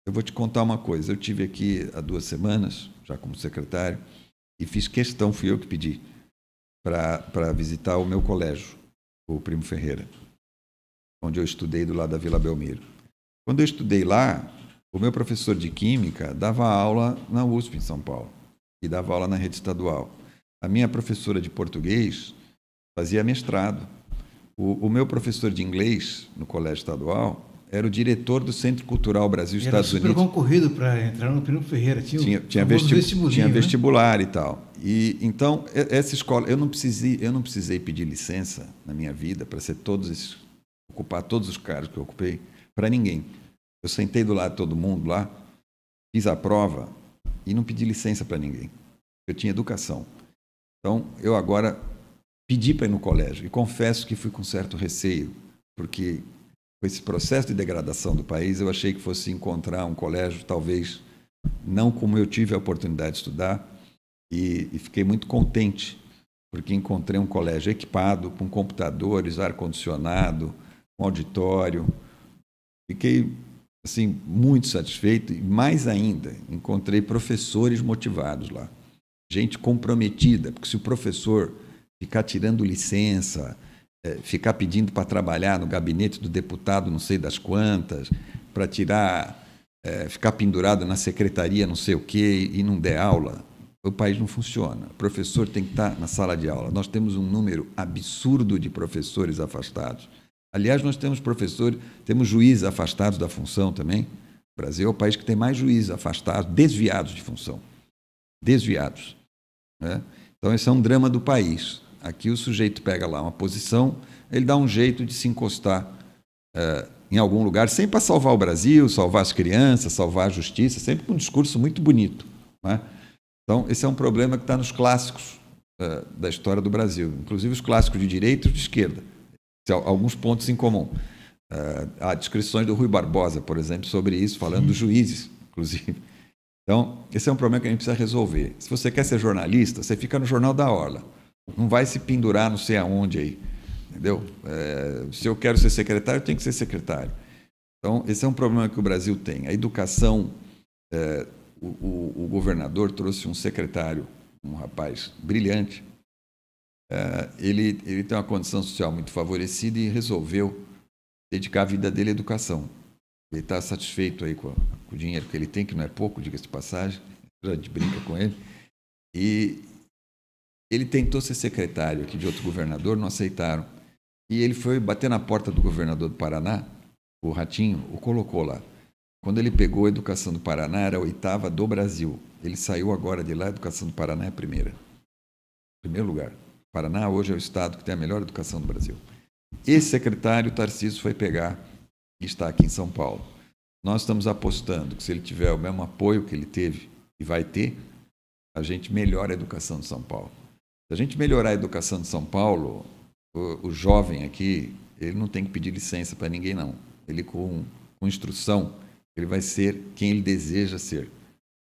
Eu vou te contar uma coisa. Eu tive aqui há 2 semanas, já como secretário, e fiz questão, fui eu que pedi, para visitar o meu colégio, o Primo Ferreira, onde eu estudei do lado da Vila Belmiro. Quando eu estudei lá, o meu professor de Química dava aula na USP, em São Paulo, e dava aula na rede estadual. A minha professora de português fazia mestrado. O meu professor de inglês, no colégio estadual, era o diretor do Centro Cultural Brasil-Estados Unidos.
Era super concorrido para entrar no Primo Ferreira.
Tinha vestibular, né? E tal. E, então, essa escola... Eu não precisei pedir licença na minha vida para ocupar todos os cargos que eu ocupei, para ninguém. Eu sentei do lado de todo mundo lá, fiz a prova e não pedi licença para ninguém. Eu tinha educação. Então, eu agora pedi para ir no colégio e confesso que fui com certo receio, porque com esse processo de degradação do país, eu achei que fosse encontrar um colégio, talvez não como eu tive a oportunidade de estudar, e fiquei muito contente, porque encontrei um colégio equipado, com computadores, ar-condicionado, com auditório. Fiquei assim, muito satisfeito e, mais ainda, encontrei professores motivados lá, gente comprometida, porque se o professor ficar tirando licença, ficar pedindo para trabalhar no gabinete do deputado não sei das quantas, para ficar pendurado na secretaria não sei o quê e não der aula, o país não funciona. O professor tem que estar na sala de aula. Nós temos um número absurdo de professores afastados. Aliás, nós temos juízes afastados da função também. O Brasil é o país que tem mais juízes afastados, desviados de função. Desviados. Né? Então, esse é um drama do país. Aqui o sujeito pega lá uma posição, ele dá um jeito de se encostar em algum lugar, sempre para salvar o Brasil, salvar as crianças, salvar a justiça, sempre com um discurso muito bonito. Né? Então, esse é um problema que está nos clássicos da história do Brasil, inclusive os clássicos de direita e de esquerda. Alguns pontos em comum. Há descrições do Rui Barbosa, por exemplo, sobre isso, falando dos juízes, inclusive. Então, esse é um problema que a gente precisa resolver. Se você quer ser jornalista, você fica no Jornal da Orla. Não vai se pendurar não sei aonde aí. Entendeu? Se eu quero ser secretário, eu tenho que ser secretário. Então, esse é um problema que o Brasil tem. A educação, o governador trouxe um secretário, um rapaz brilhante. Ele tem uma condição social muito favorecida e resolveu dedicar a vida dele à educação. Ele está satisfeito aí com o dinheiro que ele tem, que não é pouco, diga-se de passagem, a gente brinca com ele. E ele tentou ser secretário aqui de outro governador, não aceitaram. E ele foi bater na porta do governador do Paraná, o Ratinho, o colocou lá. Quando ele pegou a educação do Paraná, era a 8ª do Brasil. Ele saiu agora de lá, a educação do Paraná é a primeira. Primeiro lugar. O Paraná hoje é o estado que tem a melhor educação do Brasil. Esse secretário, Tarcísio, foi pegar e está aqui em São Paulo. Nós estamos apostando que se ele tiver o mesmo apoio que ele teve e vai ter, a gente melhora a educação de São Paulo. Se a gente melhorar a educação de São Paulo, o jovem aqui, ele não tem que pedir licença para ninguém, não. Ele, com instrução, ele vai ser quem ele deseja ser,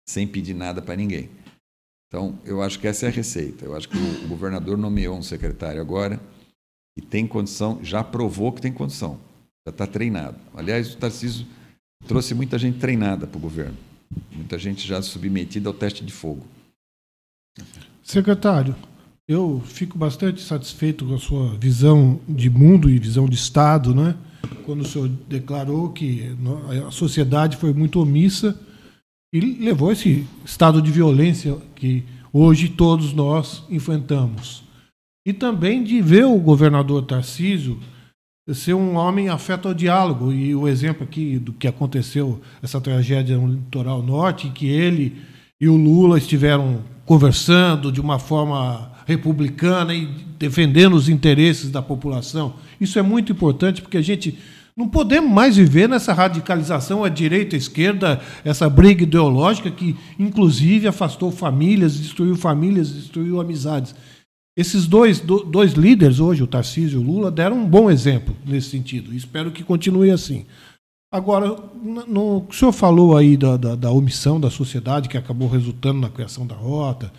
sem pedir nada para ninguém. Então, eu acho que essa é a receita. Eu acho que o governador nomeou um secretário agora e tem condição, já provou que tem condição, já está treinado. Aliás, o Tarcísio trouxe muita gente treinada para o governo, muita gente já submetida ao teste de fogo.
Secretário, eu fico bastante satisfeito com a sua visão de mundo e visão de Estado, né? Quando o senhor declarou que a sociedade foi muito omissa e levou esse estado de violência que hoje todos nós enfrentamos. E também de ver o governador Tarcísio ser um homem afeto ao diálogo. E o exemplo aqui do que aconteceu, essa tragédia no litoral norte, que ele e o Lula estiveram conversando de uma forma republicana e defendendo os interesses da população. Isso é muito importante, porque a gente não podemos mais viver nessa radicalização à direita e à esquerda, essa briga ideológica que, inclusive, afastou famílias, destruiu amizades. Esses dois líderes hoje, o Tarcísio e o Lula, deram um bom exemplo nesse sentido. Espero que continue assim. Agora, o que o senhor falou aí da omissão da sociedade, que acabou resultando na criação da rota,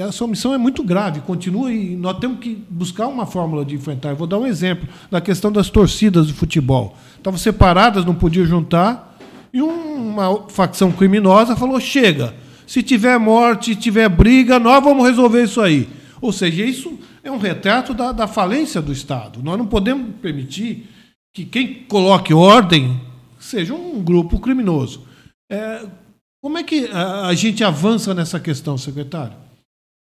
essa omissão é muito grave, continua, e nós temos que buscar uma fórmula de enfrentar. Eu vou dar um exemplo da questão das torcidas de futebol. Estavam separadas, não podiam juntar, e uma facção criminosa falou, chega, se tiver morte, tiver briga, nós vamos resolver isso aí. Ou seja, isso é um retrato da falência do Estado. Nós não podemos permitir que quem coloque ordem seja um grupo criminoso. Como é que a gente avança nessa questão, secretário?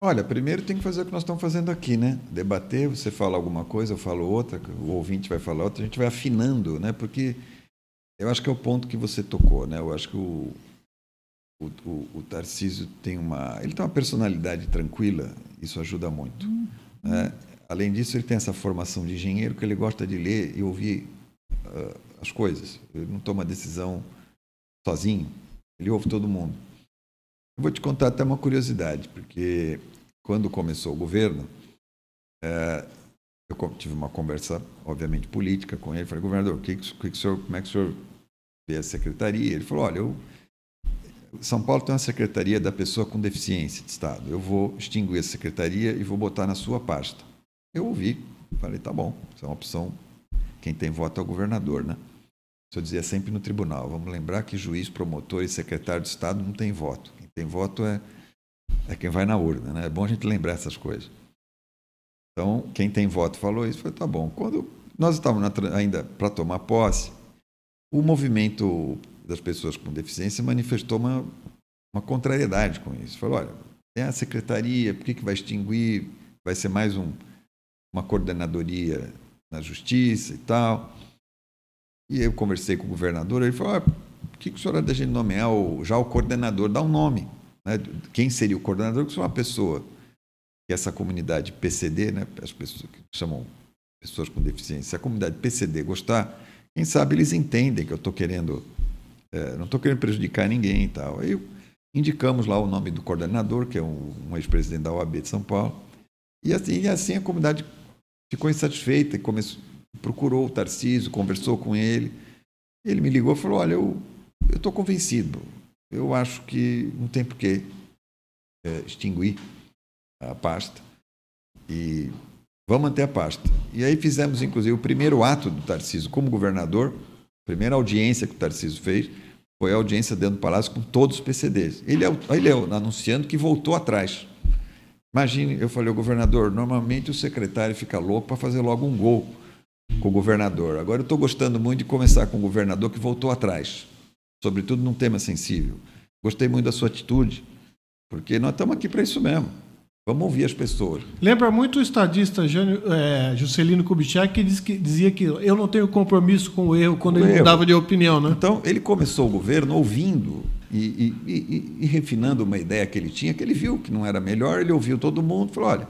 Olha, primeiro tem que fazer o que nós estamos fazendo aqui, né? Debater, você fala alguma coisa, eu falo outra, o ouvinte vai falar outra, a gente vai afinando, né? Porque eu acho que é o ponto que você tocou, né? Eu acho que o Tarcísio tem uma personalidade tranquila, isso ajuda muito. Né? Além disso, ele tem essa formação de engenheiro que ele gosta de ler e ouvir as coisas. Ele não toma decisão sozinho. Ele ouve todo mundo. Eu vou te contar até uma curiosidade, porque quando começou o governo, eu tive uma conversa, obviamente, política com ele. Falei, governador, como é que o senhor vê a secretaria? Ele falou, olha, São Paulo tem uma secretaria da pessoa com deficiência de Estado. Eu vou extinguir essa secretaria e vou botar na sua pasta. Eu ouvi, falei, tá bom, isso é uma opção. Quem tem voto é o governador, né? Eu dizia sempre no tribunal, vamos lembrar que juiz, promotor e secretário de Estado não tem voto. Quem tem voto é quem vai na urna, né? É bom a gente lembrar essas coisas. Então, quem tem voto falou isso, foi tá bom. Quando nós estávamos ainda para tomar posse, o movimento das pessoas com deficiência manifestou uma contrariedade com isso. Falou, olha, tem a secretaria, por que vai extinguir? Vai ser mais uma coordenadoria na justiça e tal. E eu conversei com o governador, ele falou, por que o senhor é da gente nomear já o coordenador? Dá um nome. Né? Quem seria o coordenador? Que é uma pessoa que essa comunidade PCD, né? As pessoas que chamam pessoas com deficiência, se a comunidade PCD gostar, quem sabe eles entendem que eu estou querendo, não estou querendo prejudicar ninguém e tal. Aí indicamos lá o nome do coordenador, que é um ex-presidente da OAB de São Paulo, e assim a comunidade ficou insatisfeita e procurou o Tarcísio, conversou com ele. Ele me ligou e falou, olha, eu estou convencido. Eu acho que não tem por que extinguir a pasta e vamos manter a pasta. E aí fizemos, inclusive, o primeiro ato do Tarcísio como governador, a primeira audiência que o Tarcísio fez foi a audiência dentro do Palácio com todos os PCDs. Ele anunciando que voltou atrás. Imagine, eu falei, o governador, normalmente o secretário fica louco para fazer logo um gol com o governador. Agora eu estou gostando muito de começar com o governador que voltou atrás, sobretudo num tema sensível. Gostei muito da sua atitude, porque nós estamos aqui para isso mesmo. Vamos ouvir as pessoas.
Lembra muito o estadista Juscelino Kubitschek, que dizia que eu não tenho compromisso com o erro quando ele mudava de opinião, né?
Então, ele começou o governo ouvindo e refinando uma ideia que ele tinha, que ele viu que não era melhor, ele ouviu todo mundo, falou, olha,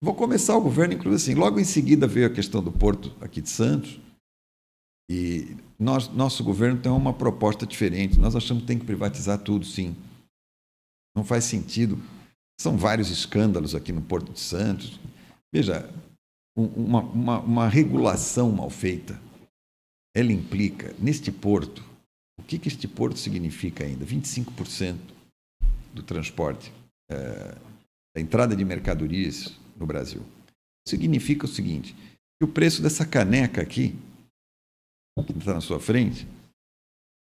vou começar o governo, inclusive assim, logo em seguida veio a questão do porto aqui de Santos, e nosso governo tem uma proposta diferente, nós achamos que tem que privatizar tudo, sim. Não faz sentido. São vários escândalos aqui no Porto de Santos. Veja, uma regulação mal feita, ela implica, neste porto, o que este porto significa ainda? 25% do transporte, da entrada de mercadorias no Brasil. Significa o seguinte, que o preço dessa caneca aqui, que está na sua frente,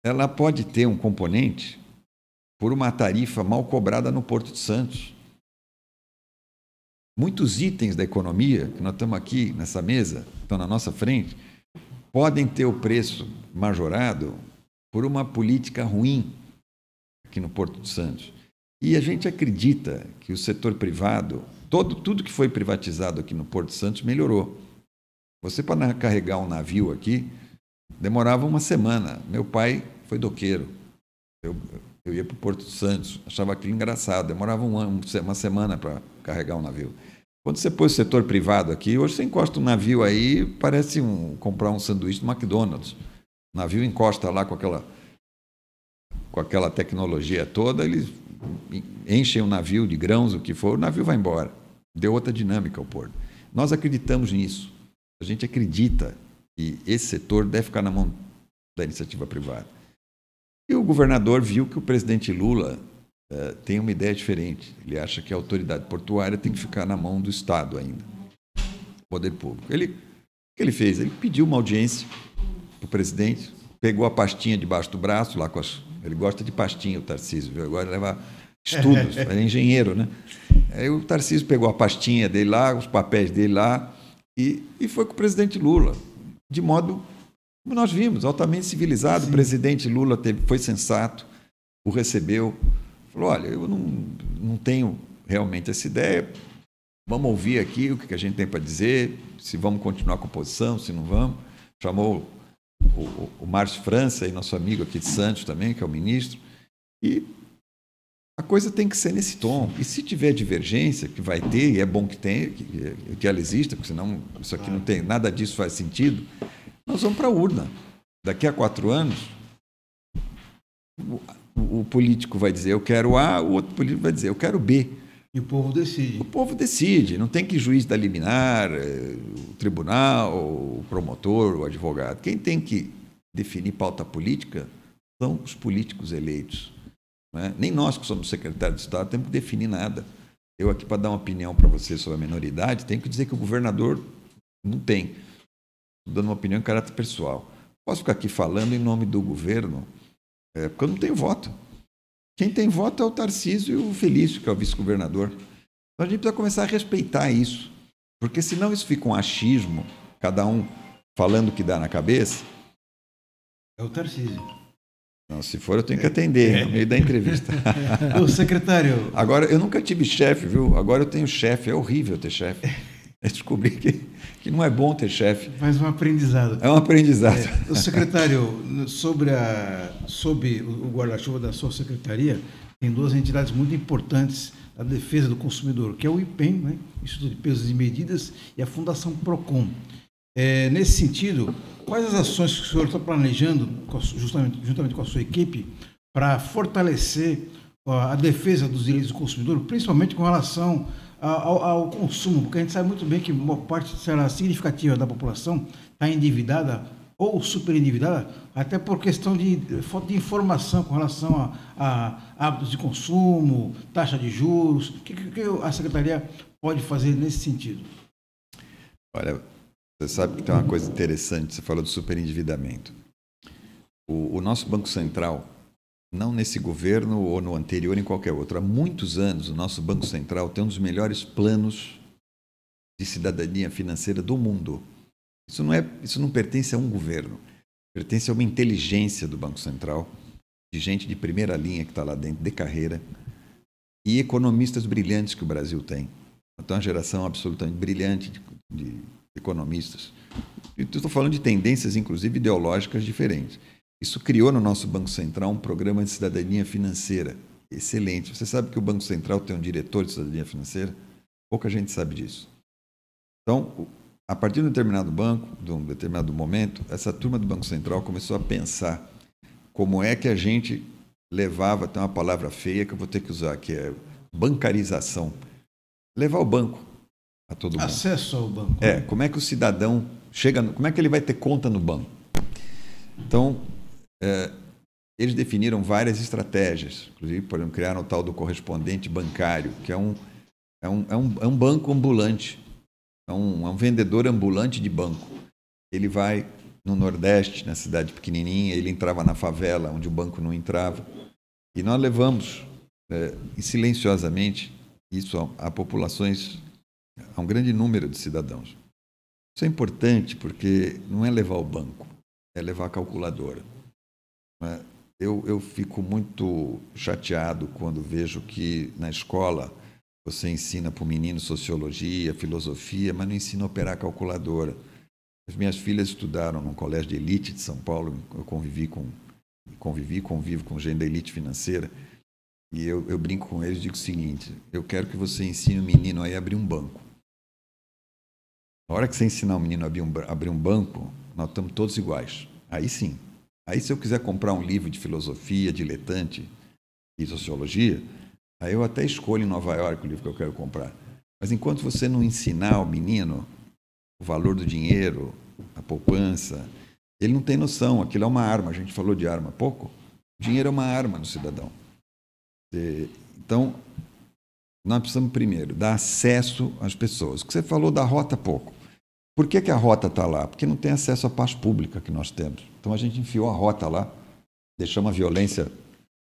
ela pode ter um componente por uma tarifa mal cobrada no Porto de Santos. Muitos itens da economia, que nós estamos aqui nessa mesa, estão na nossa frente, podem ter o preço majorado por uma política ruim aqui no Porto de Santos. E a gente acredita que o setor privado, tudo que foi privatizado aqui no Porto de Santos melhorou. Você, para carregar um navio aqui, demorava uma semana. Meu pai foi doqueiro. Eu ia para o Porto de Santos, achava aquilo engraçado, demorava uma semana para carregar um navio. Quando você pôs o setor privado aqui, hoje você encosta um navio aí, parece comprar um sanduíche do McDonald's. O navio encosta lá com aquela tecnologia toda, eles enchem o navio de grãos, o que for, o navio vai embora. Deu outra dinâmica ao porto. Nós acreditamos nisso. A gente acredita que esse setor deve ficar na mão da iniciativa privada. E o governador viu que o presidente Lula tem uma ideia diferente. Ele acha que a autoridade portuária tem que ficar na mão do Estado ainda, poder público. O que ele fez? Ele pediu uma audiência para o presidente, pegou a pastinha debaixo do braço, ele gosta de pastinha, o Tarcísio, viu? Agora leva estudos, ele é engenheiro, né? Aí o Tarcísio pegou a pastinha dele lá, os papéis dele lá, e foi com o presidente Lula, de modo, como nós vimos, altamente civilizado. Sim. O presidente Lula foi sensato, o recebeu, falou, olha, eu não tenho realmente essa ideia, vamos ouvir aqui o que a gente tem para dizer, se vamos continuar com a oposição, se não vamos. Chamou o Márcio França, nosso amigo aqui de Santos também, que é o ministro, e a coisa tem que ser nesse tom. E se tiver divergência, que vai ter, e é bom que tenha, que ela exista, porque senão isso aqui não tem, nada disso faz sentido, nós vamos para a urna. Daqui a 4 anos, o político vai dizer eu quero A, o outro político vai dizer eu quero B.
E o povo decide.
O povo decide, não tem que juiz da liminar, o tribunal, o promotor, o advogado. Quem tem que definir pauta política são os políticos eleitos. Não é? Nem nós que somos secretários de Estado temos que definir nada. Eu aqui, para dar uma opinião para você sobre a minoridade, tenho que dizer que o governador não tem. Estou dando uma opinião em caráter pessoal. Posso ficar aqui falando em nome do governo, porque eu não tenho voto. Quem tem voto é o Tarcísio e o Felício, que é o vice-governador. Então a gente precisa começar a respeitar isso, porque senão isso fica um achismo, cada um falando o que dá na cabeça.
É o Tarcísio.
Não, se for, eu tenho que atender no meio da entrevista.
O secretário...
Agora, eu nunca tive chefe, viu? Agora eu tenho chefe. É horrível ter chefe. Eu descobri que não é bom ter chefe.
Mas um aprendizado.
É um aprendizado.
O secretário, sob o guarda-chuva da sua secretaria, tem 2 entidades muito importantes da defesa do consumidor, que é o IPEM, né? Instituto de Pesos e Medidas, e a Fundação Procon. Nesse sentido, quais as ações que o senhor está planejando, juntamente com a sua equipe, para fortalecer a defesa dos direitos do consumidor, principalmente com relação ao consumo? Porque a gente sabe muito bem que uma parte significativa da população está endividada ou superendividada, até por questão de falta de informação com relação a hábitos de consumo, taxa de juros. O que a Secretaria pode fazer nesse sentido?
Olha, você sabe que tem uma coisa interessante, você falou do superendividamento. O nosso Banco Central, não nesse governo ou no anterior, em qualquer outro, há muitos anos o nosso Banco Central tem um dos melhores planos de cidadania financeira do mundo. Isso não pertence a um governo, pertence a uma inteligência do Banco Central, de gente de primeira linha que está lá dentro, de carreira, e economistas brilhantes que o Brasil tem. Então, uma geração absolutamente brilhante de economistas. Estou falando de tendências, inclusive, ideológicas diferentes. Isso criou no nosso Banco Central um programa de cidadania financeira excelente. Você sabe que o Banco Central tem um diretor de cidadania financeira? Pouca gente sabe disso. Então, a partir de um determinado momento, essa turma do Banco Central começou a pensar como é que a gente levava, tem uma palavra feia que eu vou ter que usar, que é bancarização. Levar o banco a todo mundo.
Acesso ao banco.
Como é que o cidadão chega, como é que ele vai ter conta no banco? Então, eles definiram várias estratégias, inclusive, por exemplo, criaram o tal do correspondente bancário, que é um banco ambulante, é um vendedor ambulante de banco. Ele vai no Nordeste, na cidade pequenininha, ele entrava na favela, onde o banco não entrava, e nós levamos, silenciosamente, isso a populações, a um grande número de cidadãos. Isso é importante porque não é levar o banco, é levar a calculadora. Eu fico muito chateado quando vejo que na escola você ensina para o menino sociologia, filosofia, mas não ensina a operar a calculadora. As minhas filhas estudaram num colégio de elite de São Paulo, eu convivo com gente da elite financeira, e eu brinco com eles e digo o seguinte: eu quero que você ensine o menino a abrir um banco. Na hora que você ensinar o menino a abrir um banco, nós estamos todos iguais. Aí sim. Aí se eu quiser comprar um livro de filosofia, diletante e sociologia, aí eu até escolho em Nova York o livro que eu quero comprar. Mas enquanto você não ensinar ao menino o valor do dinheiro, a poupança, ele não tem noção. Aquilo é uma arma. A gente falou de arma há pouco. O dinheiro é uma arma no cidadão. Então, nós precisamos primeiro dar acesso às pessoas. O que você falou da rota há pouco. Por que a rota está lá? Porque não tem acesso à paz pública que nós temos. Então a gente enfiou a rota lá, deixamos a violência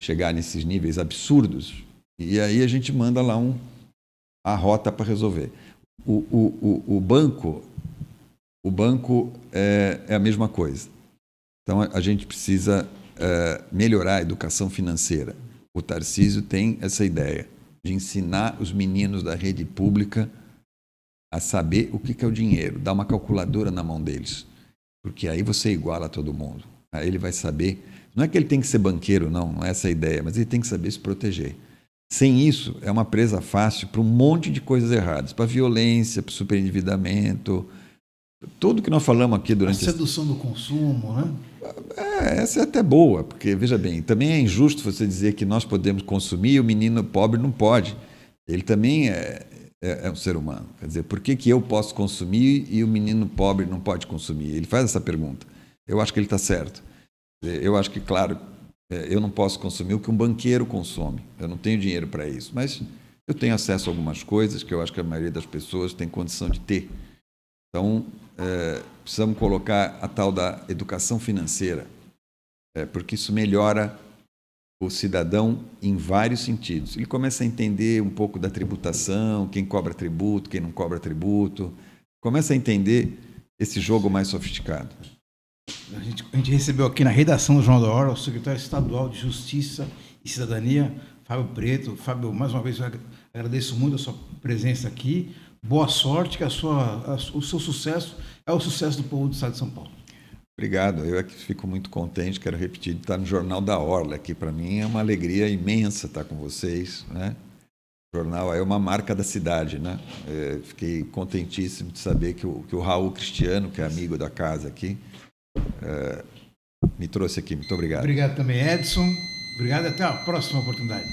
chegar nesses níveis absurdos, e aí a gente manda lá a rota para resolver. O banco é a mesma coisa. Então a gente precisa melhorar a educação financeira. O Tarcísio tem essa ideia de ensinar os meninos da rede pública a saber o que é o dinheiro, dar uma calculadora na mão deles, porque aí você iguala todo mundo. Aí ele vai saber, não é que ele tem que ser banqueiro, não é essa a ideia, mas ele tem que saber se proteger. Sem isso, é uma presa fácil para um monte de coisas erradas, para violência, para superendividamento, tudo que nós falamos aqui durante...
A sedução do consumo, né?
Essa é até boa, porque, veja bem, também é injusto você dizer que nós podemos consumir e o menino pobre não pode. Ele também é um ser humano. Quer dizer, por que eu posso consumir e o menino pobre não pode consumir? Ele faz essa pergunta. Eu acho que ele está certo. Eu acho que, claro, eu não posso consumir o que um banqueiro consome. Eu não tenho dinheiro para isso. Mas eu tenho acesso a algumas coisas que eu acho que a maioria das pessoas tem condição de ter. Então, precisamos colocar a tal da educação financeira, porque isso melhora o cidadão em vários sentidos. Ele começa a entender um pouco da tributação, quem cobra tributo, quem não cobra tributo. Começa a entender esse jogo mais sofisticado.
A gente recebeu aqui na redação do Jornal da Hora o secretário estadual de Justiça e Cidadania, Fábio Preto. Fábio, mais uma vez, eu agradeço muito a sua presença aqui. Boa sorte, que o seu sucesso é o sucesso do povo do estado de São Paulo.
Obrigado, eu aqui fico muito contente, quero repetir, de estar no Jornal da Orla, aqui para mim é uma alegria imensa estar com vocês, né? O jornal é uma marca da cidade, né? Fiquei contentíssimo de saber que o Raul Cristiano, que é amigo da casa aqui, me trouxe aqui. Muito obrigado.
Obrigado também, Edson. Obrigado e até a próxima oportunidade.